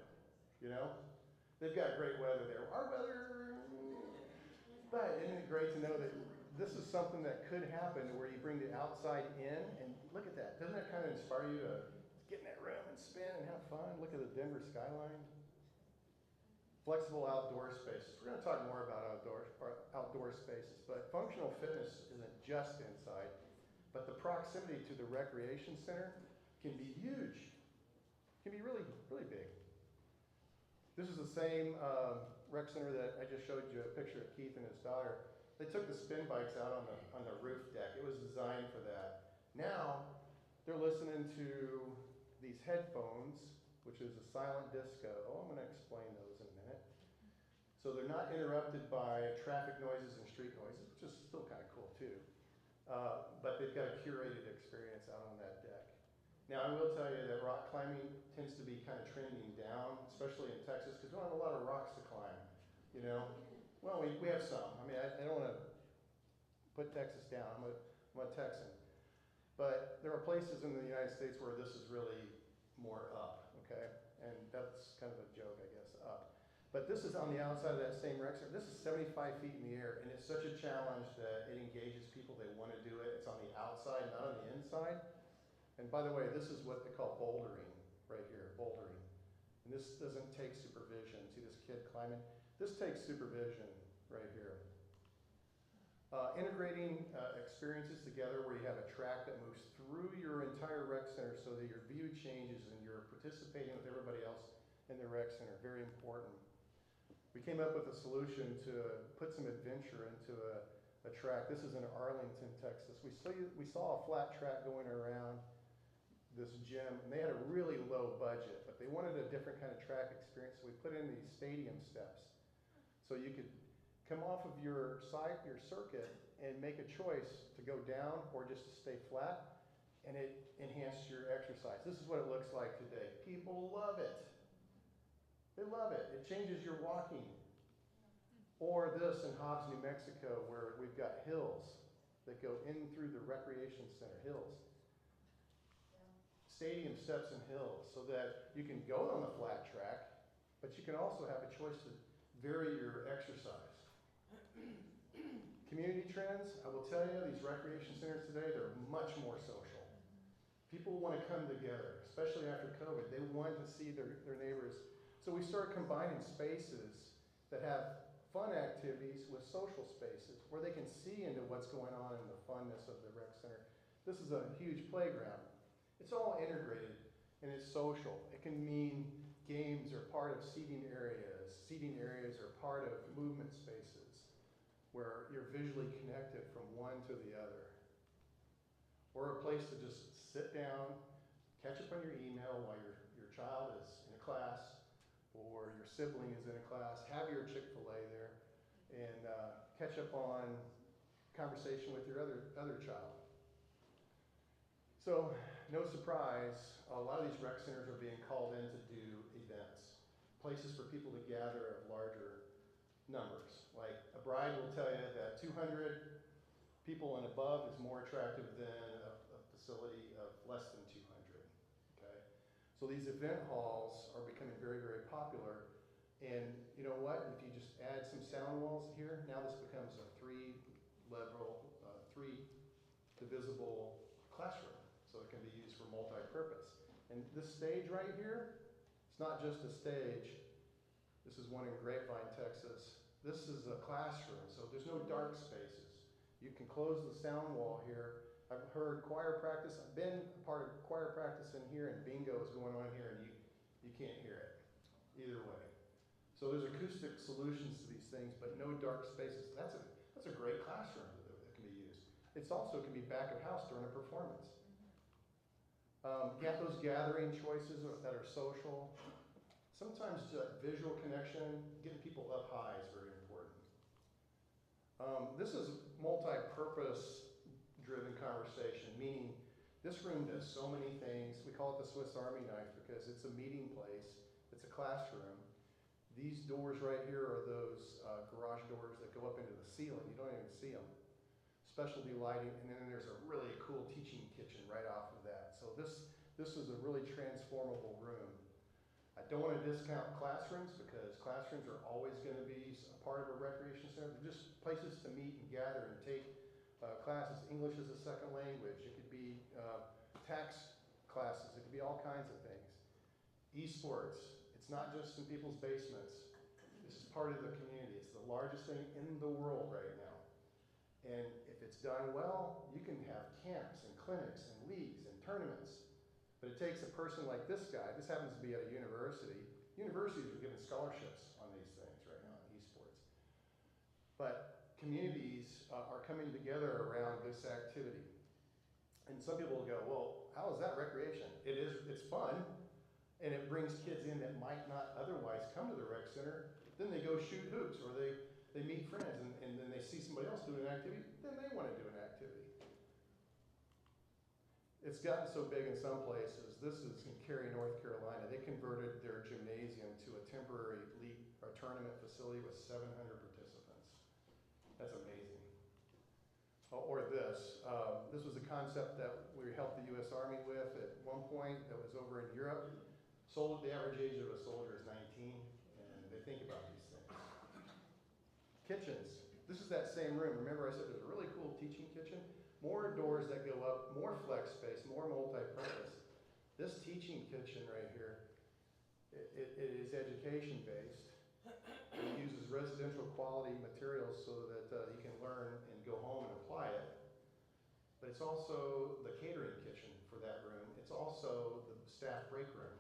you know? They've got great weather there. Our weather, but isn't it great to know that this is something that could happen where you bring the outside in, and look at that. Doesn't that kind of inspire you to get in that room and spin and have fun? Look at the Denver skyline. Flexible outdoor spaces. We're going to talk more about outdoor spaces, but functional fitness isn't just inside, but the proximity to the recreation center can be huge. Can be really, really big. This is the same rec center that I just showed you a picture of Keith and his daughter. They took the spin bikes out on the roof deck. It was designed for that. Now they're listening to these headphones, which is a silent disco. Oh, I'm going to explain those in a minute. So they're not interrupted by traffic noises and street noises, which is still kind of cool too. But they've got a curated experience out on that deck. Now, I will tell you that rock climbing tends to be kind of trending down, especially in Texas, because we don't have a lot of rocks to climb, you know? Well, we have some. I mean, I don't want to put Texas down. I'm a Texan. But there are places in the United States where this is really more up, okay? And that's kind of a joke, I guess, up. But this is on the outside of that same rec center. This is 75 feet in the air, and it's such a challenge that it engages people. They want to do it. It's on the outside, not on the inside. And by the way, this is what they call bouldering right here, bouldering. And this doesn't take supervision. See this kid climbing? This takes supervision right here. Integrating experiences together where you have a track that moves through your entire rec center so that your view changes and you're participating with everybody else in the rec center. Very important. We came up with a solution to put some adventure into a track. This is in Arlington, Texas. We saw a flat track going around this gym, and they had a really low budget, but they wanted a different kind of track experience, so we put in these stadium steps. So you could come off of your circuit and make a choice to go down or just to stay flat, and it enhanced your exercise. This is what it looks like today. People love it. They love it. It changes your walking. Or this in Hobbs, New Mexico, where we've got hills that go in through the recreation center, hills. Stadium steps and hills so that you can go on the flat track, but you can also have a choice to vary your exercise. Community trends, I will tell you, these recreation centers today, they're much more social. People want to come together, especially after COVID. They want to see their neighbors. So we start combining spaces that have fun activities with social spaces where they can see into what's going on in the funness of the rec center. This is a huge playground. It's all integrated and it's social. It can mean games are part of seating areas. Seating areas are part of movement spaces where you're visually connected from one to the other. Or a place to just sit down, catch up on your email while your child is in a class or your sibling is in a class, have your Chick-fil-A there, and catch up on conversation with your other child. So, no surprise, a lot of these rec centers are being called in to do events, places for people to gather of larger numbers. Like a bride will tell you that 200 people and above is more attractive than a facility of less than 200, okay? So these event halls are becoming very, very popular. And you know what? If you just add some sound walls here, now this becomes a three-level, three-divisible classroom. So it can be used for multi-purpose. And this stage right here, it's not just a stage. This is one in Grapevine, Texas. This is a classroom, so there's no dark spaces. You can close the sound wall here. I've heard choir practice. I've been a part of choir practice in here, and bingo is going on here, and you can't hear it either way. So there's acoustic solutions to these things, but no dark spaces. That's a great classroom that can be used. It's also can be back of house during a performance. Get those gathering choices that are social. Sometimes visual connection, getting people up high is very important. This is multi-purpose driven conversation, meaning this room does so many things. We call it the Swiss Army knife because it's a meeting place, it's a classroom. These doors right here are those garage doors that go up into the ceiling. You don't even see them. Specialty lighting, and then there's a really cool teaching kitchen right off of that. So this is a really transformable room. I don't want to discount classrooms because classrooms are always going to be a part of a recreation center. They're just places to meet and gather and take classes. English as a second language. It could be tax classes. It could be all kinds of things. Esports. It's not just in people's basements. This is part of the community. It's the largest thing in the world right now. And if it's done well, you can have camps and clinics and leagues and tournaments. But it takes a person like this guy. This happens to be at a university. Universities are giving scholarships on these things right now in esports. But communities are coming together around this activity. And some people will go, well, how is that recreation? It is, it's fun. And it brings kids in that might not otherwise come to the rec center. Then they go shoot hoops, or they meet friends, and then they see somebody else doing an activity, then they want to do an activity. It's gotten so big in some places. This is in Cary, North Carolina. They converted their gymnasium to a temporary league or tournament facility with 700 participants. That's amazing. Or this. This was a concept that we helped the U.S. Army with at one point that was over in Europe. The average age of a soldier is 19, and they think about these things. Kitchens. This is that same room. Remember I said there's a really cool teaching kitchen? More doors that go up, more flex space, more multi-purpose. This teaching kitchen right here, it is education-based. It uses residential quality materials so that you can learn and go home and apply it. But it's also the catering kitchen for that room. It's also the staff break room.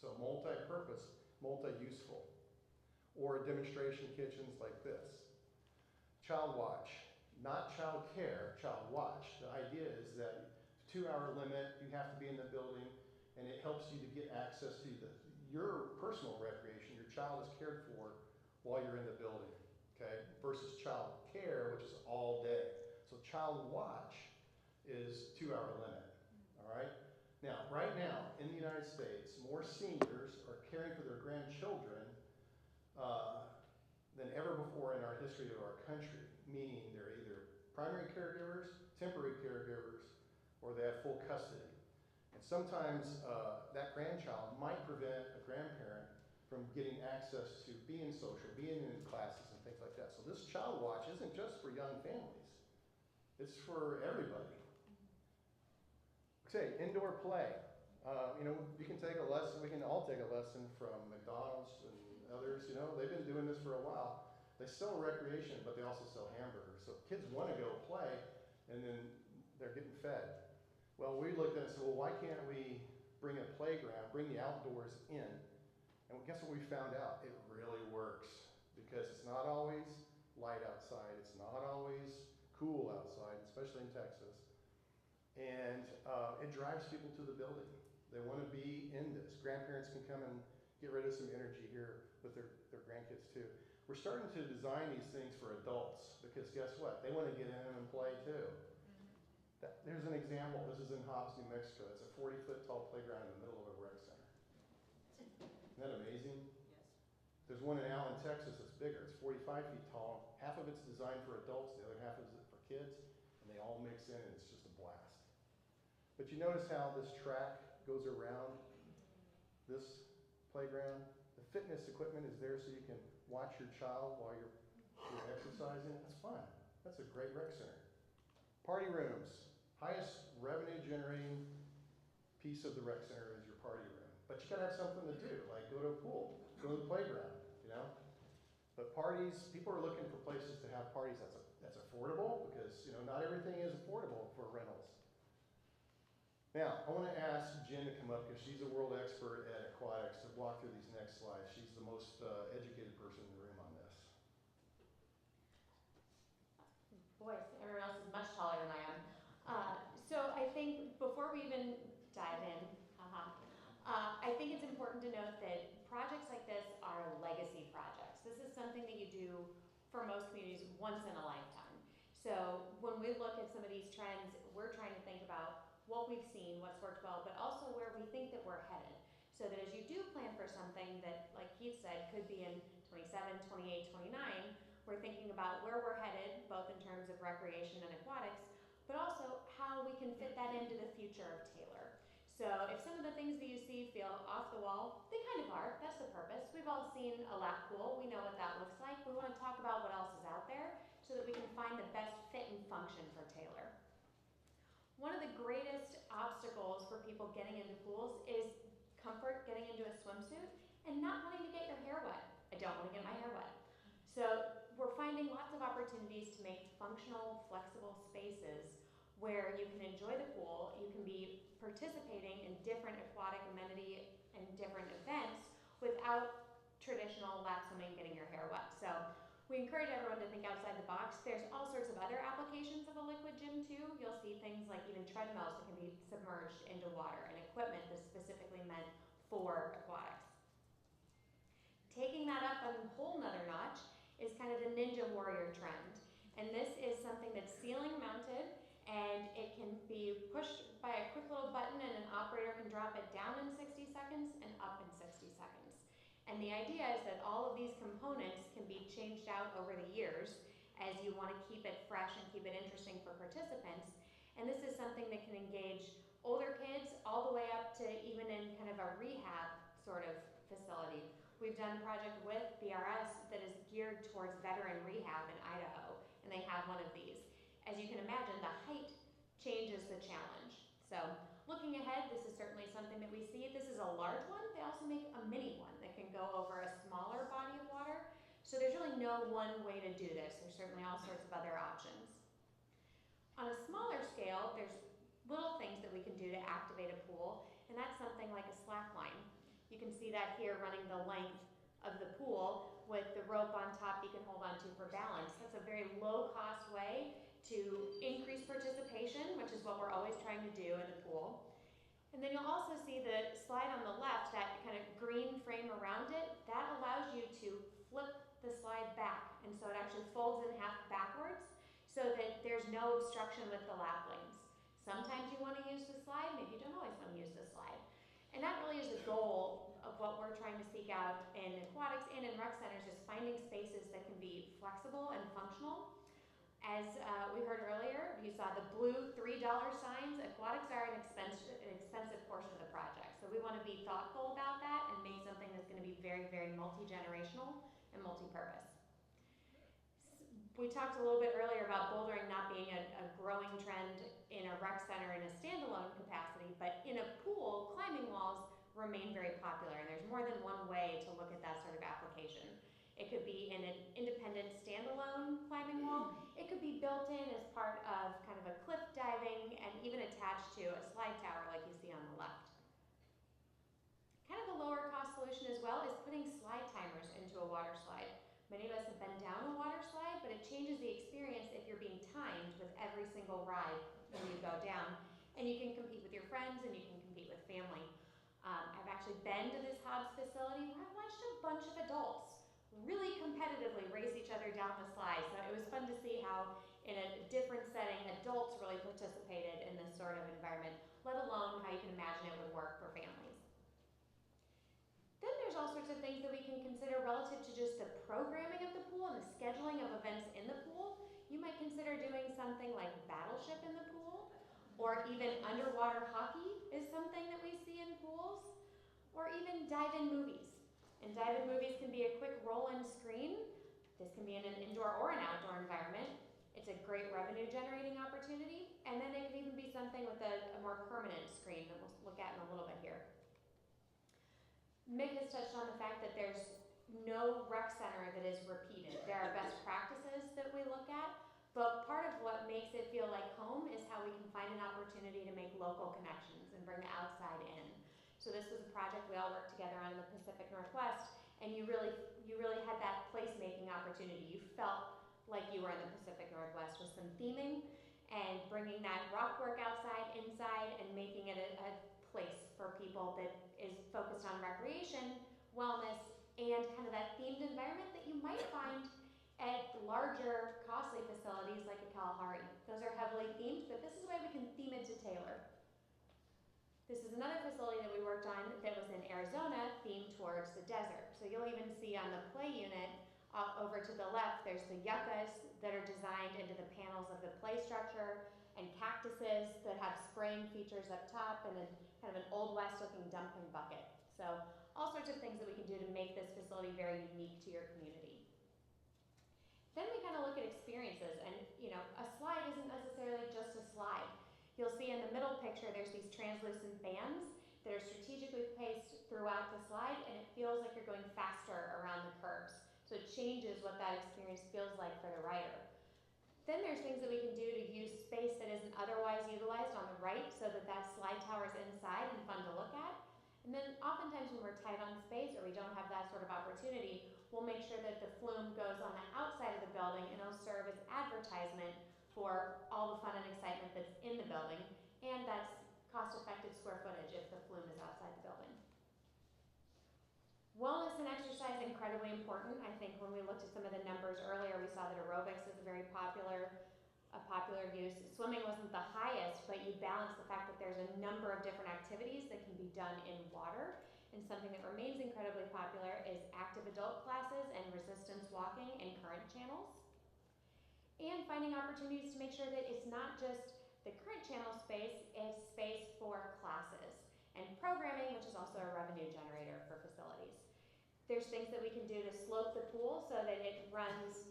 So multi-purpose, multi-useful. Or demonstration kitchens like this. Child watch, not child care, child watch. The idea is that 2-hour limit, you have to be in the building, and it helps you to get access to your personal recreation. Your child is cared for while you're in the building, okay? Versus child care, which is all day. So child watch is 2-hour limit, all right? Now, right now, in the United States, more seniors are caring for their grandchildren than ever before in our history of our country, meaning they're either primary caregivers, temporary caregivers, or they have full custody. And sometimes that grandchild might prevent a grandparent from getting access to being social, being in classes and things like that. So this child watch isn't just for young families. It's for everybody. Okay, indoor play. You can take a lesson, we can all take a lesson from McDonald's and others, they've been doing this for a while. They sell recreation, but they also sell hamburgers. So kids want to go play, and then they're getting fed. Well, we looked at it and said, well, why can't we bring a playground, bring the outdoors in? And guess what we found out? It really works, because it's not always light outside. It's not always cool outside, especially in Texas. And it drives people to the building. They want to be in this. Grandparents can come and get rid of some energy here with their grandkids too. We're starting to design these things for adults, because guess what? They want to get in them and play too. There's an example. This is in Hobbs, New Mexico. It's a 40-foot tall playground in the middle of a rec center. Isn't that amazing? Yes. There's one in Allen, Texas that's bigger. It's 45 feet tall. Half of it's designed for adults, the other half is for kids, and they all mix in, and it's just a blast. But you notice how this track goes around this playground? The fitness equipment is there so you can watch your child while you're exercising. That's fun. That's a great rec center. Party rooms. Highest revenue generating piece of the rec center is your party room. But you gotta have something to do, like go to a pool, go to the playground, But parties, people are looking for places to have parties that's affordable, because not everything is affordable for rentals. Now, I want to ask Jen to come up, because she's a world expert at aquatics, to walk through these next slides. She's the most educated person in the room on this. Boy, everyone else is much taller than I am. So I think before we even dive in, I think it's important to note that projects like this are legacy projects. This is something that you do for most communities once in a lifetime. So when we look at some of these trends, we're trying to think about what we've seen, what's worked well, but also where we think that we're headed. So that as you do plan for something that, like Keith said, could be in 27, 28, 29, we're thinking about where we're headed, both in terms of recreation and aquatics, but also how we can fit that into the future of Taylor. So if some of the things that you see feel off the wall, they kind of are, that's the purpose. We've all seen a lap pool, we know what that looks like. We want to talk about what else is out there so that we can find the best fit and function for Taylor. One of the greatest obstacles for people getting into pools is comfort getting into a swimsuit and not wanting to get your hair wet. I don't want to get my hair wet. So we're finding lots of opportunities to make functional, flexible spaces where you can enjoy the pool, you can be participating in different aquatic amenity and different events without traditional lap swimming getting your hair wet. So we encourage everyone to think outside the box. There's all sorts of other applications of a liquid gym too. You'll see things like even treadmills that can be submerged into water and equipment that's specifically meant for aquatics. Taking that up a whole nother notch is kind of the Ninja Warrior trend. And this is something that's ceiling mounted, and it can be pushed by a quick little button, and an operator can drop it down in 60 seconds and up in 60 seconds. And the idea is that all of these components can be changed out over the years as you want to keep it fresh and keep it interesting for participants. And this is something that can engage older kids all the way up to even in kind of a rehab sort of facility. We've done a project with BRS that is geared towards veteran rehab in Idaho, and they have one of these. As you can imagine, the height changes the challenge. So looking ahead, this is certainly something that we see. This is a large one. They also make a mini one that can go over a smaller body of water. So there's really no one way to do this. There's certainly all sorts of other options. On a smaller scale, there's little things that we can do to activate a pool, and that's something like a slack line. You can see that here running the length of the pool with the rope on top you can hold on to for balance. That's a very low cost way to increase participation, which is what we're always trying to do in the pool. And then you'll also see the slide on the left, that kind of green frame around it, that allows you to flip the slide back. And so it actually folds in half backwards so that there's no obstruction with the lap lanes. Sometimes you want to use the slide, maybe you don't always want to use the slide. And that really is the goal of what we're trying to seek out in aquatics and in rec centers, is finding spaces that can be flexible and functional. As we heard earlier, you saw the blue $3 signs. Aquatics are an expensive portion of the project. So we want to be thoughtful about that and make something that's going to be very, very multi-generational and multi-purpose. We talked a little bit earlier about bouldering not being a growing trend in a rec center in a standalone capacity, but in a pool, climbing walls remain very popular, and there's more than one way to look at that sort of application. It could be in an independent standalone climbing wall. It could be built in as part of kind of a cliff diving and even attached to a slide tower like you see on the left. Kind of a lower cost solution as well is putting slide timers into a water slide. Many of us have been down a water slide, but it changes the experience if you're being timed with every single ride when you go down. And you can compete with your friends and you can compete with family. I've actually been to this Hobbs facility where I've watched a bunch of adults really competitively race each other down the slide. So it was fun to see how in a different setting, adults really participated in this sort of environment, let alone how you can imagine it would work for families. Then there's all sorts of things that we can consider relative to just the programming of the pool and the scheduling of events in the pool. You might consider doing something like Battleship in the pool, or even underwater hockey is something that we see in pools, or even dive-in movies. And dive-in movies can be a quick roll-in screen. This can be in an indoor or an outdoor environment. It's a great revenue generating opportunity. And then it can even be something with a more permanent screen that we'll look at in a little bit here. Mick has touched on the fact that there's no rec center that is repeated. There are best practices that we look at, but part of what makes it feel like home is how we can find an opportunity to make local connections and bring the outside in. So this was a project we all worked together on in the Pacific Northwest, and you really had that place-making opportunity. You felt like you were in the Pacific Northwest with some theming and bringing that rock work outside, inside, and making it a place for people that is focused on recreation, wellness, and kind of that themed environment that you might find at larger, costly facilities like a Kalahari. Those are heavily themed, but this is a way we can theme it to Taylor. The This is another facility that we worked on that was in Arizona, themed towards the desert. So you'll even see on the play unit over to the left, there's the yuccas that are designed into the panels of the play structure, and cactuses that have spraying features up top, and then kind of an Old West looking dumping bucket. So all sorts of things that we can do to make this facility very unique to your community. Then we kind of look at experiences, and a slide isn't necessarily just a slide. You'll see in the middle picture there's these translucent bands that are strategically placed throughout the slide, and it feels like you're going faster around the curves. So it changes what that experience feels like for the rider. Then there's things that we can do to use space that isn't otherwise utilized on the right so that that slide tower is inside and fun to look at. And then oftentimes when we're tight on space or we don't have that sort of opportunity, we'll make sure that the flume goes on the outside of the building and it'll serve as advertisement for all the fun and excitement that's in the building, and that's cost-effective square footage if the flume is outside the building. Wellness and exercise are incredibly important. I think when we looked at some of the numbers earlier, we saw that aerobics is a popular use. Swimming wasn't the highest, but you balance the fact that there's a number of different activities that can be done in water. And something that remains incredibly popular is active adult classes and resistance walking in current channels. And finding opportunities to make sure that it's not just the current channel space, it's space for classes and programming, which is also a revenue generator for facilities. There's things that we can do to slope the pool so that it runs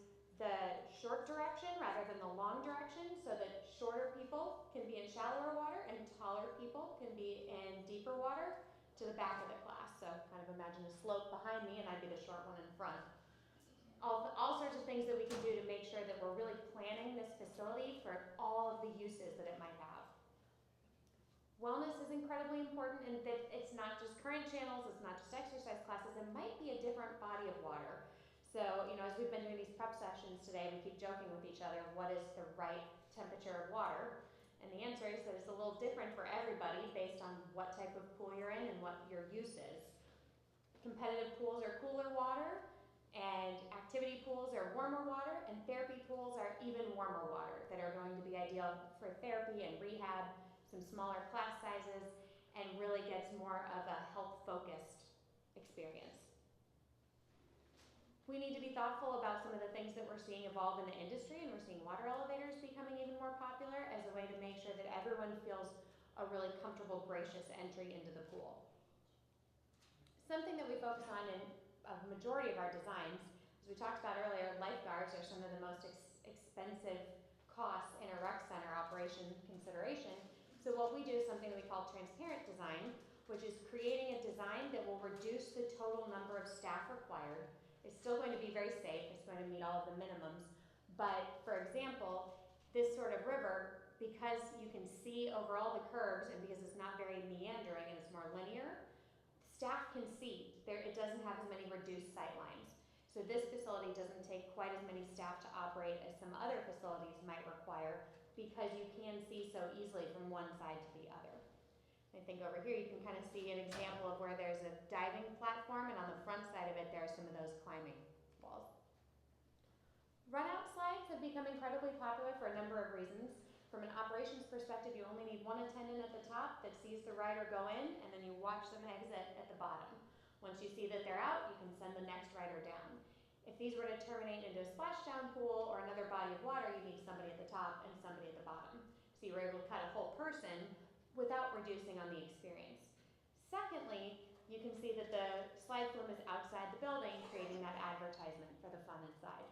the short direction rather than the long direction, so that shorter people can be in shallower water and taller people can be in deeper water to the back of the class. So kind of imagine a slope behind me and I'd be the short one in front. All sorts of things that we can do to make sure that we're really planning this facility for all of the uses that it might have. Wellness is incredibly important, and that it's not just current channels, it's not just exercise classes, it might be a different body of water. So, as we've been doing these prep sessions today, we keep joking with each other, what is the right temperature of water? And the answer is that it's a little different for everybody based on what type of pool you're in and what your use is. Competitive pools are cooler water, and activity pools are warmer water, and therapy pools are even warmer water that are going to be ideal for therapy and rehab, some smaller class sizes, and really gets more of a health-focused experience. We need to be thoughtful about some of the things that we're seeing evolve in the industry, and we're seeing water elevators becoming even more popular as a way to make sure that everyone feels a really comfortable, gracious entry into the pool. Something that we focus on in a majority of our designs, as we talked about earlier, lifeguards are some of the most expensive costs in a rec center operation consideration. So what we do is something that we call transparent design, which is creating a design that will reduce the total number of staff required. It's still going to be very safe, it's going to meet all of the minimums, but for example, this sort of river, because you can see over all the curves and because it's not very meandering and it's more linear, staff can see. It doesn't have as many reduced sight lines. So this facility doesn't take quite as many staff to operate as some other facilities might require, because you can see so easily from one side to the other. I think over here you can kind of see an example of where there's a diving platform, and on the front side of it there are some of those climbing walls. Run-out slides have become incredibly popular for a number of reasons. From an operations perspective, you only need one attendant at the top that sees the rider go in, and then you watch them exit at the bottom. Once you see that they're out, you can send the next rider down. If these were to terminate into a splashdown pool or another body of water, you need somebody at the top and somebody at the bottom. So you were able to cut a whole person without reducing on the experience. Secondly, you can see that the slide flume is outside the building, creating that advertisement for the fun inside.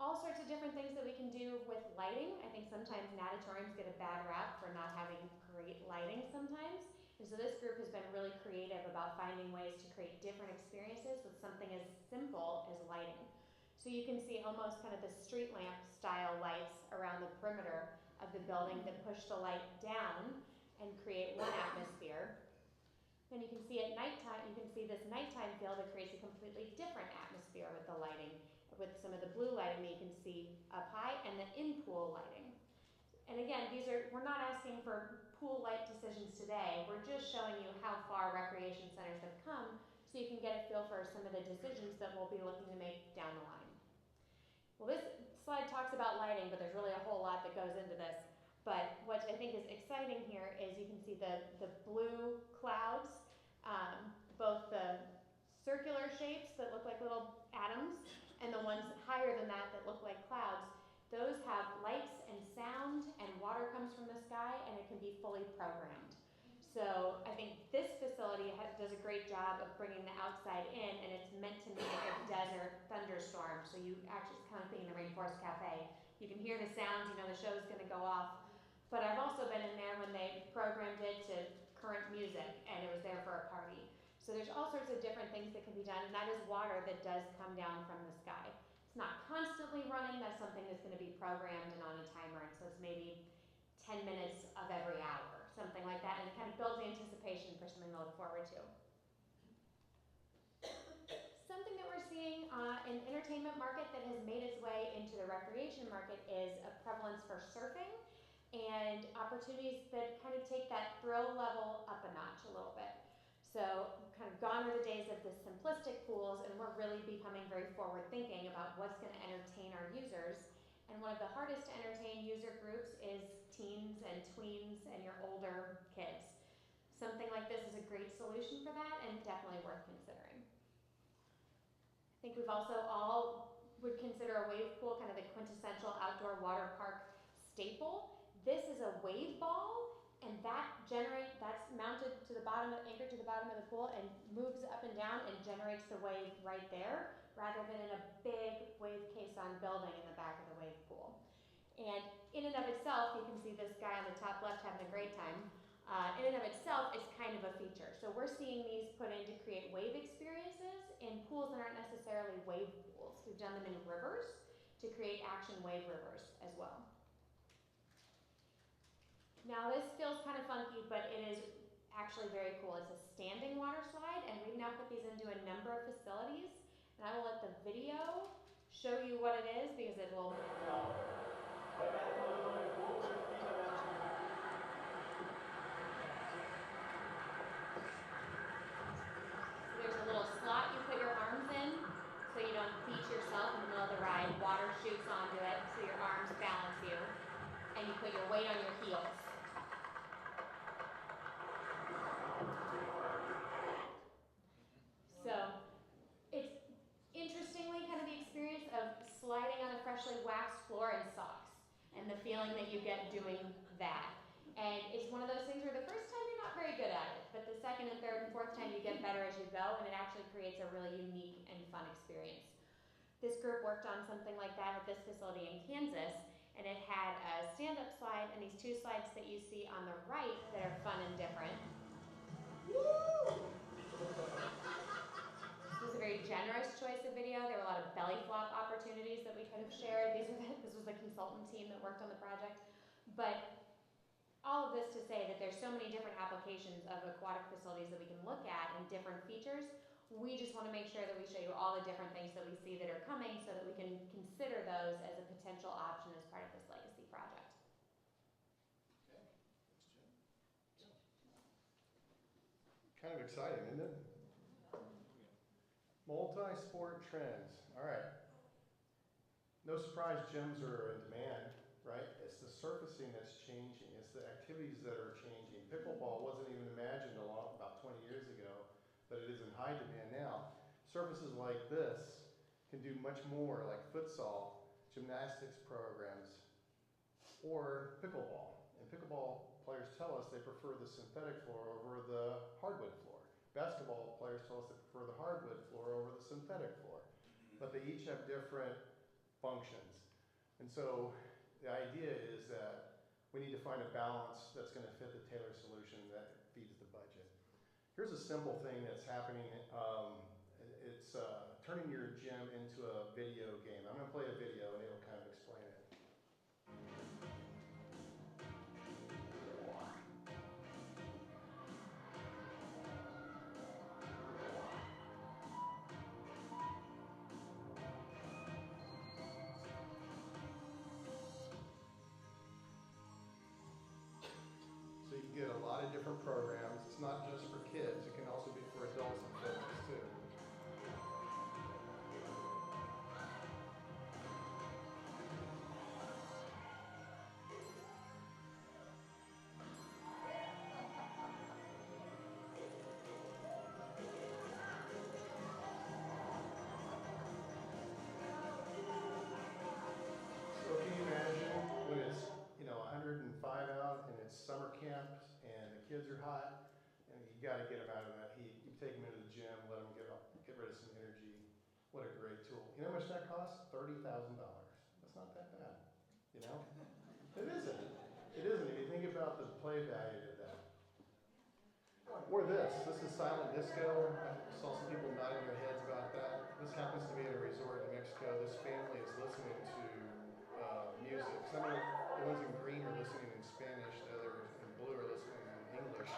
All sorts of different things that we can do with lighting. I think sometimes natatoriums get a bad rap for not having great lighting sometimes. And so this group has been really creative about finding ways to create different experiences with something as simple as lighting. So you can see almost kind of the street lamp style lights around the perimeter of the building that push the light down and create one atmosphere. Then you can see at nighttime, you can see this nighttime feel that creates a completely different atmosphere with the lighting, with some of the blue lighting that you can see up high, and the in-pool lighting. And again, we're not asking for pool light decisions today, we're just showing you how far recreation centers have come so you can get a feel for some of the decisions that we'll be looking to make down the line. Well, this slide talks about lighting, but there's really a whole lot that goes into this. But what I think is exciting here is you can see the blue clouds, both the circular shapes that look like little atoms and the ones higher than that that look like clouds. Those have lights and sound, and water comes from the sky, and it can be fully programmed. So I think this facility does a great job of bringing the outside in, and it's meant to mimic a desert thunderstorm. So you actually, it's kind of thinking the Rainforest Cafe. You can hear the sounds, you know the show's gonna go off. But I've also been in there when they programmed it to current music, and it was there for a party. So there's all sorts of different things that can be done, and that is water that does come down from the sky. It's not constantly running, that's something that's gonna be programmed and on a timer, and so it's maybe 10 minutes of every hour, something like that, and it kind of builds anticipation for something to look forward to. Something that we're seeing in the entertainment market that has made its way into the recreation market is a prevalence for surfing and opportunities that kind of take that thrill level up a notch a little bit. So kind of gone are the days of the simplistic pools, and we're really becoming very forward thinking about what's gonna entertain our users. And one of the hardest to entertain user groups is teens and tweens and your older kids. Something like this is a great solution for that and definitely worth considering. I think we've also all would consider a wave pool kind of the quintessential outdoor water park staple. This is a wave ball, and that's mounted to the bottom, anchored to the bottom of the pool, and moves up and down and generates the wave right there, rather than in a big wave caisson building in the back of the wave pool. And in and of itself, you can see this guy on the top left having a great time. In and of itself, it's kind of a feature. So we're seeing these put in to create wave experiences in pools that aren't necessarily wave pools. We've done them in rivers to create action wave rivers as well. Now this feels kind of funky, but it is actually very cool. It's a standing water slide, and we've now put these into a number of facilities. And I will let the video show you what it is, because it will. So there's a little slot you put your arms in, so you don't beach yourself in the middle of the ride. Water shoots onto it, so your arms balance you, and you put your weight on your heels. So it's interestingly kind of the experience of sliding on a freshly waxed floor in socks, and the feeling that you get doing that. And it's one of those things where the first time you're not very good at it, but the second and third and fourth time you get better as you go, and it actually creates a really unique and fun experience. This group worked on something like that at this facility in Kansas, and it had a stand-up slide and these two slides that you see on the right that are fun and different. This was a very generous choice of video. There were a lot of belly flop opportunities that we could have shared. This was the consultant team that worked on the project. But all of this to say that there's so many different applications of aquatic facilities that we can look at and different features. We just want to make sure that we show you all the different things that we see that are coming so that we can consider those as a potential option as part of this legacy project. Kind of exciting, isn't it? Multi-sport trends. All right. No surprise gyms are in demand, right? It's the surfacing that's changing. It's the activities that are changing. Pickleball wasn't even imagined about 20 years ago, but it is in high demand now. Surfaces like this can do much more, like futsal, gymnastics programs, or pickleball. And pickleball players tell us they prefer the synthetic floor over the hardwood floor. Basketball players tell us they prefer the hardwood floor over the synthetic floor. But they each have different functions. And so the idea is that we need to find a balance that's going to fit the tailored solution that feeds the budget. Here's a simple thing that's happening. It's turning your gym into a video game. I'm going to play a video and it'll kind of explain it. So you can get a lot of different programs. It's not just for kids. It can also be for adults and fitness too. kids are hot, and you gotta get them out of that heat. You take them into the gym, let them get rid of some energy. What a great tool. You know how much that costs? $30,000. That's not that bad, you know? It isn't. It isn't. If you think about the play value of that. Or this is silent disco. I saw some people nodding their heads about that. This happens to be at a resort in Mexico. This family is listening to music. Some of the ones in green are listening in Spanish, the other in blue are listening in English.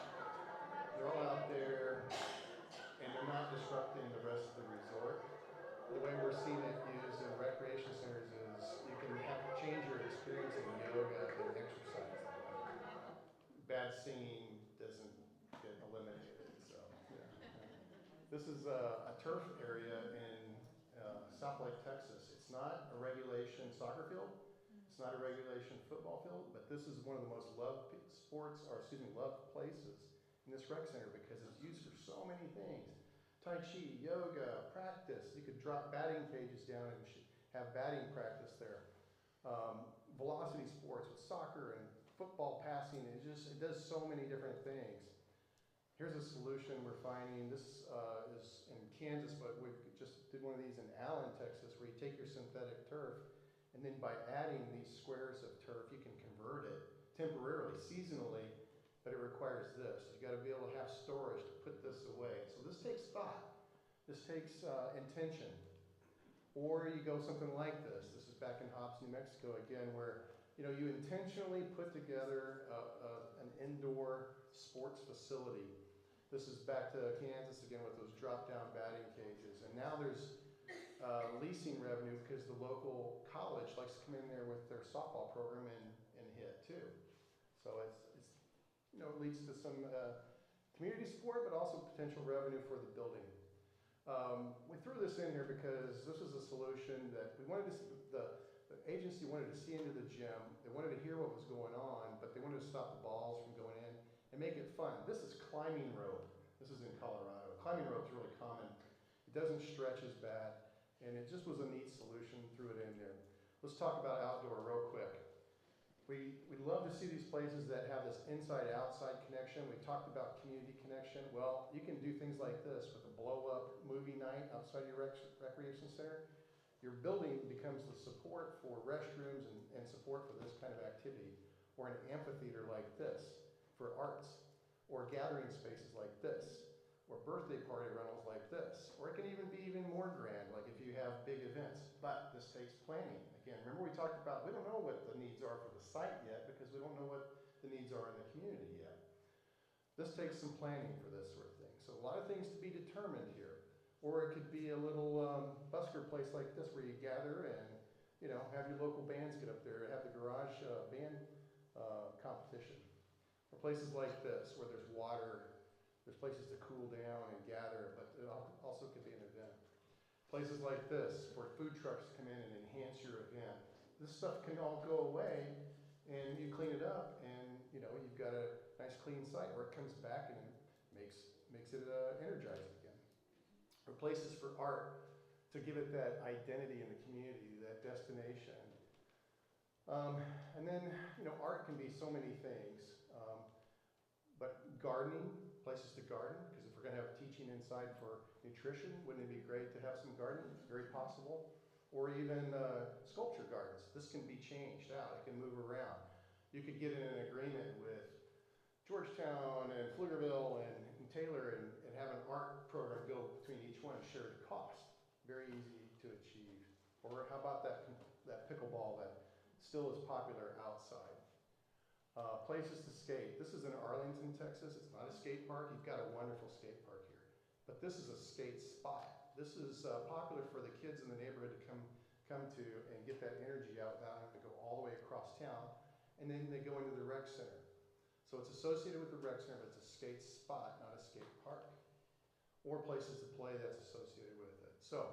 They're all out there, and they're not disrupting the rest of the resort. The way we're seeing it used in recreation centers is you can change your experience in yoga and exercise. Bad singing doesn't get eliminated, so yeah. This is a turf area in South Lake, Texas. It's not a regulation soccer field. It's not a regulation football field, but this is one of the most loved loved places in this rec center because it's used for so many things. Tai Chi, yoga, practice. You could drop batting cages down and have batting practice there. Velocity sports with soccer and football passing. It does so many different things. Here's a solution we're finding. This is in Kansas, but we just did one of these in Allen, Texas, where you take your synthetic turf, and then by adding these squares of turf, you can convert it temporarily, seasonally, but it requires this. You got to be able to have storage to put this away. So this takes thought. This takes intention. Or you go something like this. This is back in Hobbs, New Mexico again, where you intentionally put together an indoor sports facility. This is back to Kansas again with those drop-down batting cages. And now there's leasing revenue because the local college likes to come in there with their softball program and hit too. So it leads to some community support, but also potential revenue for the building. We threw this in here because this is a solution that we wanted to see, the agency wanted to see into the gym. They wanted to hear what was going on, but they wanted to stop the balls from going in and make it fun. This is climbing rope. This is in Colorado. Climbing rope is really common. It doesn't stretch as bad, and it just was a neat solution. Threw it in there. Let's talk about outdoor real quick. We love to see these places that have this inside-outside connection. We talked about community connection. Well, you can do things like this with a blow-up movie night outside your recreation center. Your building becomes the support for restrooms and support for this kind of activity. Or an amphitheater like this for arts. Or gathering spaces like this. Or birthday party rentals like this. Or it can even be even more grand, like if you have big events. But this takes planning. Again, remember we talked about, we don't know what the needs are for the site yet because we don't know what the needs are in the community yet. This takes some planning for this sort of thing. So a lot of things to be determined here. Or it could be a little busker place like this where you gather and have your local bands get up there, have the garage band competition. Or places like this where there's water, there's places to cool down and gather, but it also could be an event. Places like this where food trucks come in and enhance your event. This stuff can all go away and you clean it up and you've got a nice clean site, or it comes back and makes it energized again. Or places for art to give it that identity in the community, that destination. And then art can be so many things. But gardening, places to garden, because if we're going to have teaching inside for nutrition, wouldn't it be great to have some gardening? It's very possible. Or even sculpture gardens. This can be changed out. It can move around. You could get in an agreement with Georgetown and Pflugerville and Taylor and have an art program go between each one and share the cost. Very easy to achieve. Or how about that pickleball that still is popular outside? Places to skate. This is in Arlington, Texas. It's not a skate park. You've got a wonderful skate park here. But this is a skate spot. This is popular for the kids in the neighborhood to come to and get that energy out without having to go all the way across town. And then they go into the rec center. So it's associated with the rec center, but it's a skate spot, not a skate park. Or places to play that's associated with it. So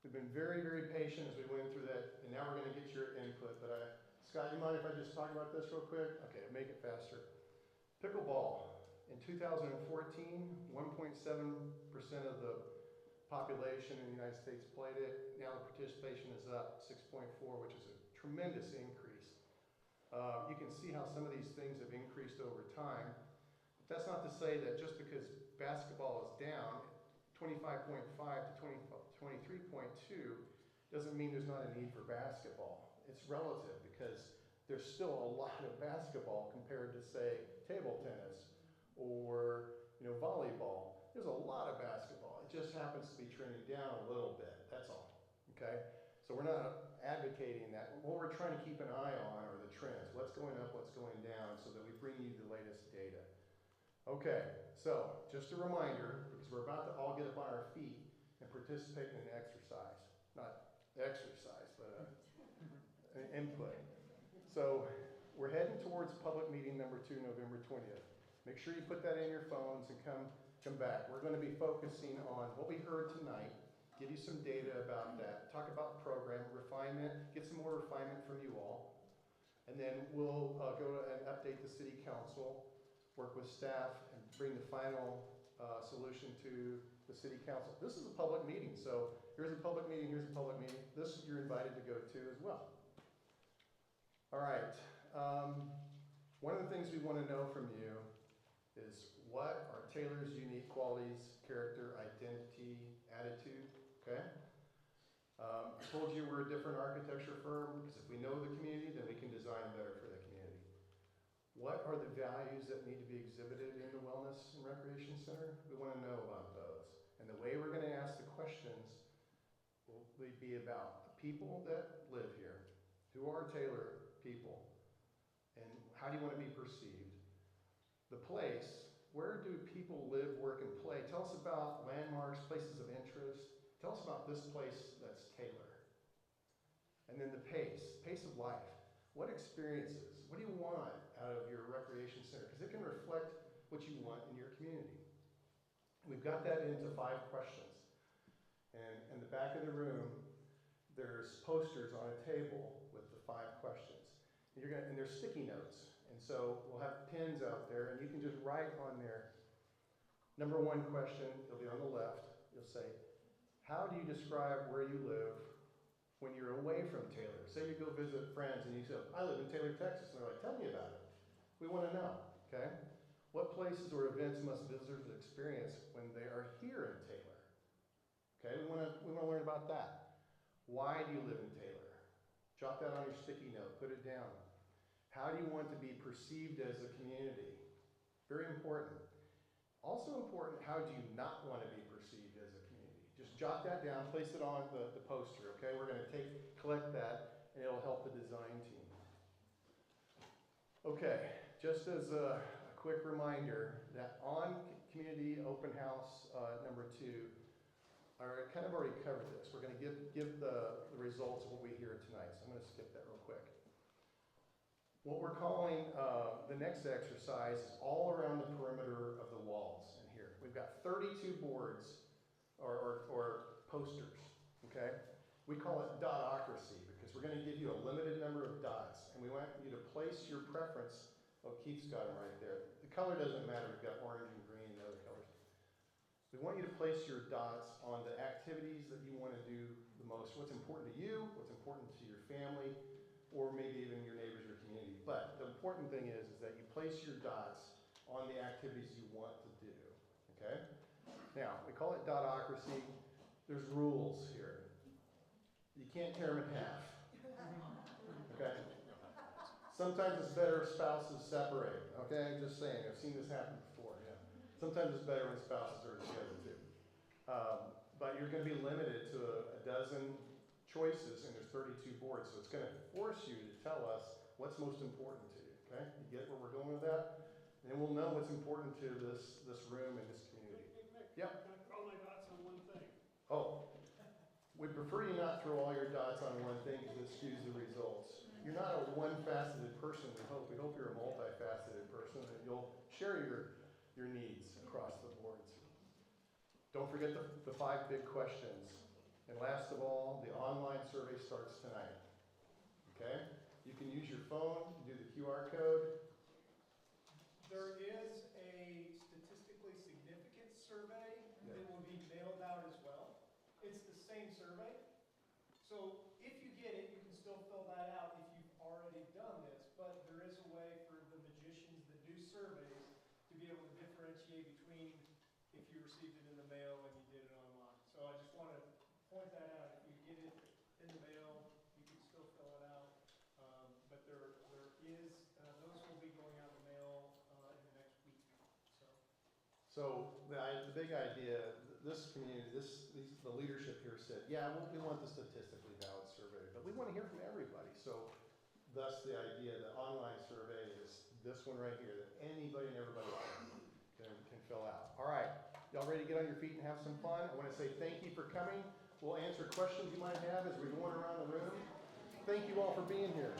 we've been very, very patient as we went through that, and now we're going to get your input. But Scott, you mind if I just talk about this real quick? Okay, make it faster. Pickleball. In 2014, 1.7% of the population in the United States played it. Now the participation is up 6.4, which is a tremendous increase. You can see how some of these things have increased over time. But That's not to say that just because basketball is down 25.5 to 23.2 doesn't mean there's not a need for basketball. It's relative because there's still a lot of basketball compared to, say, table tennis or volleyball. There's a lot of basketball. It just happens to be trending down a little bit. That's all. Okay? So we're not advocating that. What we're trying to keep an eye on are the trends. What's going up, what's going down, so that we bring you the latest data. Okay, so just a reminder, because we're about to all get up on our feet and participate in an exercise. Not exercise, but an input. So we're heading towards public meeting number 2, November 20th. Make sure you put that in your phones and come back. We're going to be focusing on what we heard tonight, give you some data about that, talk about program refinement, get some more refinement from you all, and then we'll go and update the city council, work with staff, and bring the final solution to the city council. This is a public meeting, so here's a public meeting, here's a public meeting. This you're invited to go to as well. All right. One of the things we want to know from you is what are Taylor's unique qualities, character, identity, attitude, okay? I told you we're a different architecture firm because if we know the community, then we can design better for the community. What are the values that need to be exhibited in the Wellness and Recreation Center? We want to know about those. And the way we're going to ask the questions will be about the people that live here, who are Taylor people, and how do you want to be perceived? The place, where do people live, work, and play? Tell us about landmarks, places of interest. Tell us about this place that's Taylor. And then the pace of life. What experiences, what do you want out of your recreation center? Because it can reflect what you want in your community. We've got that into 5 questions. And in the back of the room, there's posters on a table with the 5 questions. And there's sticky notes. And so we'll have pins out there, and you can just write on there. Number 1 question, it'll be on the left. You'll say, how do you describe where you live when you're away from Taylor? Say you go visit friends and you say, I live in Taylor, Texas. And they're like, tell me about it. We want to know, okay? What places or events must visitors experience when they are here in Taylor? Okay, we want to learn about that. Why do you live in Taylor? Jot that on your sticky note, put it down. How do you want to be perceived as a community? Very important. Also important, how do you not want to be perceived as a community? Just jot that down, place it on the poster, okay? We're going to collect that, and it'll help the design team. Okay, just as a quick reminder that on Community Open House number 2, I kind of already covered this. We're going to give the results of what we hear tonight, so I'm going to skip that real quick. What we're calling the next exercise is all around the perimeter of the walls in here. We've got 32 boards or posters, okay? We call it dotocracy because we're going to give you a limited number of dots, and we want you to place your preference. Oh, Keith's got them right there. The color doesn't matter. We've got orange and green and other colors. We want you to place your dots on the activities that you want to do the most. What's important to you, what's important to your family, or maybe even your neighbors or community. But the important thing is that you place your dots on the activities you want to do, okay? Now, we call it dotocracy. There's rules here. You can't tear them in half, okay? Sometimes it's better if spouses separate, okay? Just saying, I've seen this happen before, yeah. Sometimes it's better when spouses are together too. But you're gonna be limited to a dozen choices, and there's 32 boards, so it's going to force you to tell us what's most important to you, okay? You get where we're going with that? And we'll know what's important to this room and this community. Nick, Yep. can I throw my dots on one thing? Oh, we'd prefer you not throw all your dots on one thing because it skews the results. You're not a one-faceted person, we hope. We hope you're a multifaceted person, and you'll share your needs across the boards. Don't forget the 5 big questions. And last of all, the online survey starts tonight, okay? You can use your phone, you can do the QR code. There is a statistically significant survey Yeah. that will be mailed out as well. It's the same survey. So if you get it, you can still fill that out if you've already done this, but there is a way for the magicians that do surveys to be able to you received it in the mail and you did it online. So I just want to point that out. If you get it in the mail, you can still fill it out. But there is, those will be going out in the mail in the next week. So the big idea, this community, the leadership here said, yeah, we want the statistically valid survey, but we want to hear from everybody. So thus the idea, the online survey is this one right here that anybody and everybody can fill out. All right, y'all ready to get on your feet and have some fun? I want to say thank you for coming. We'll answer questions you might have as we're going around the room. Thank you all for being here.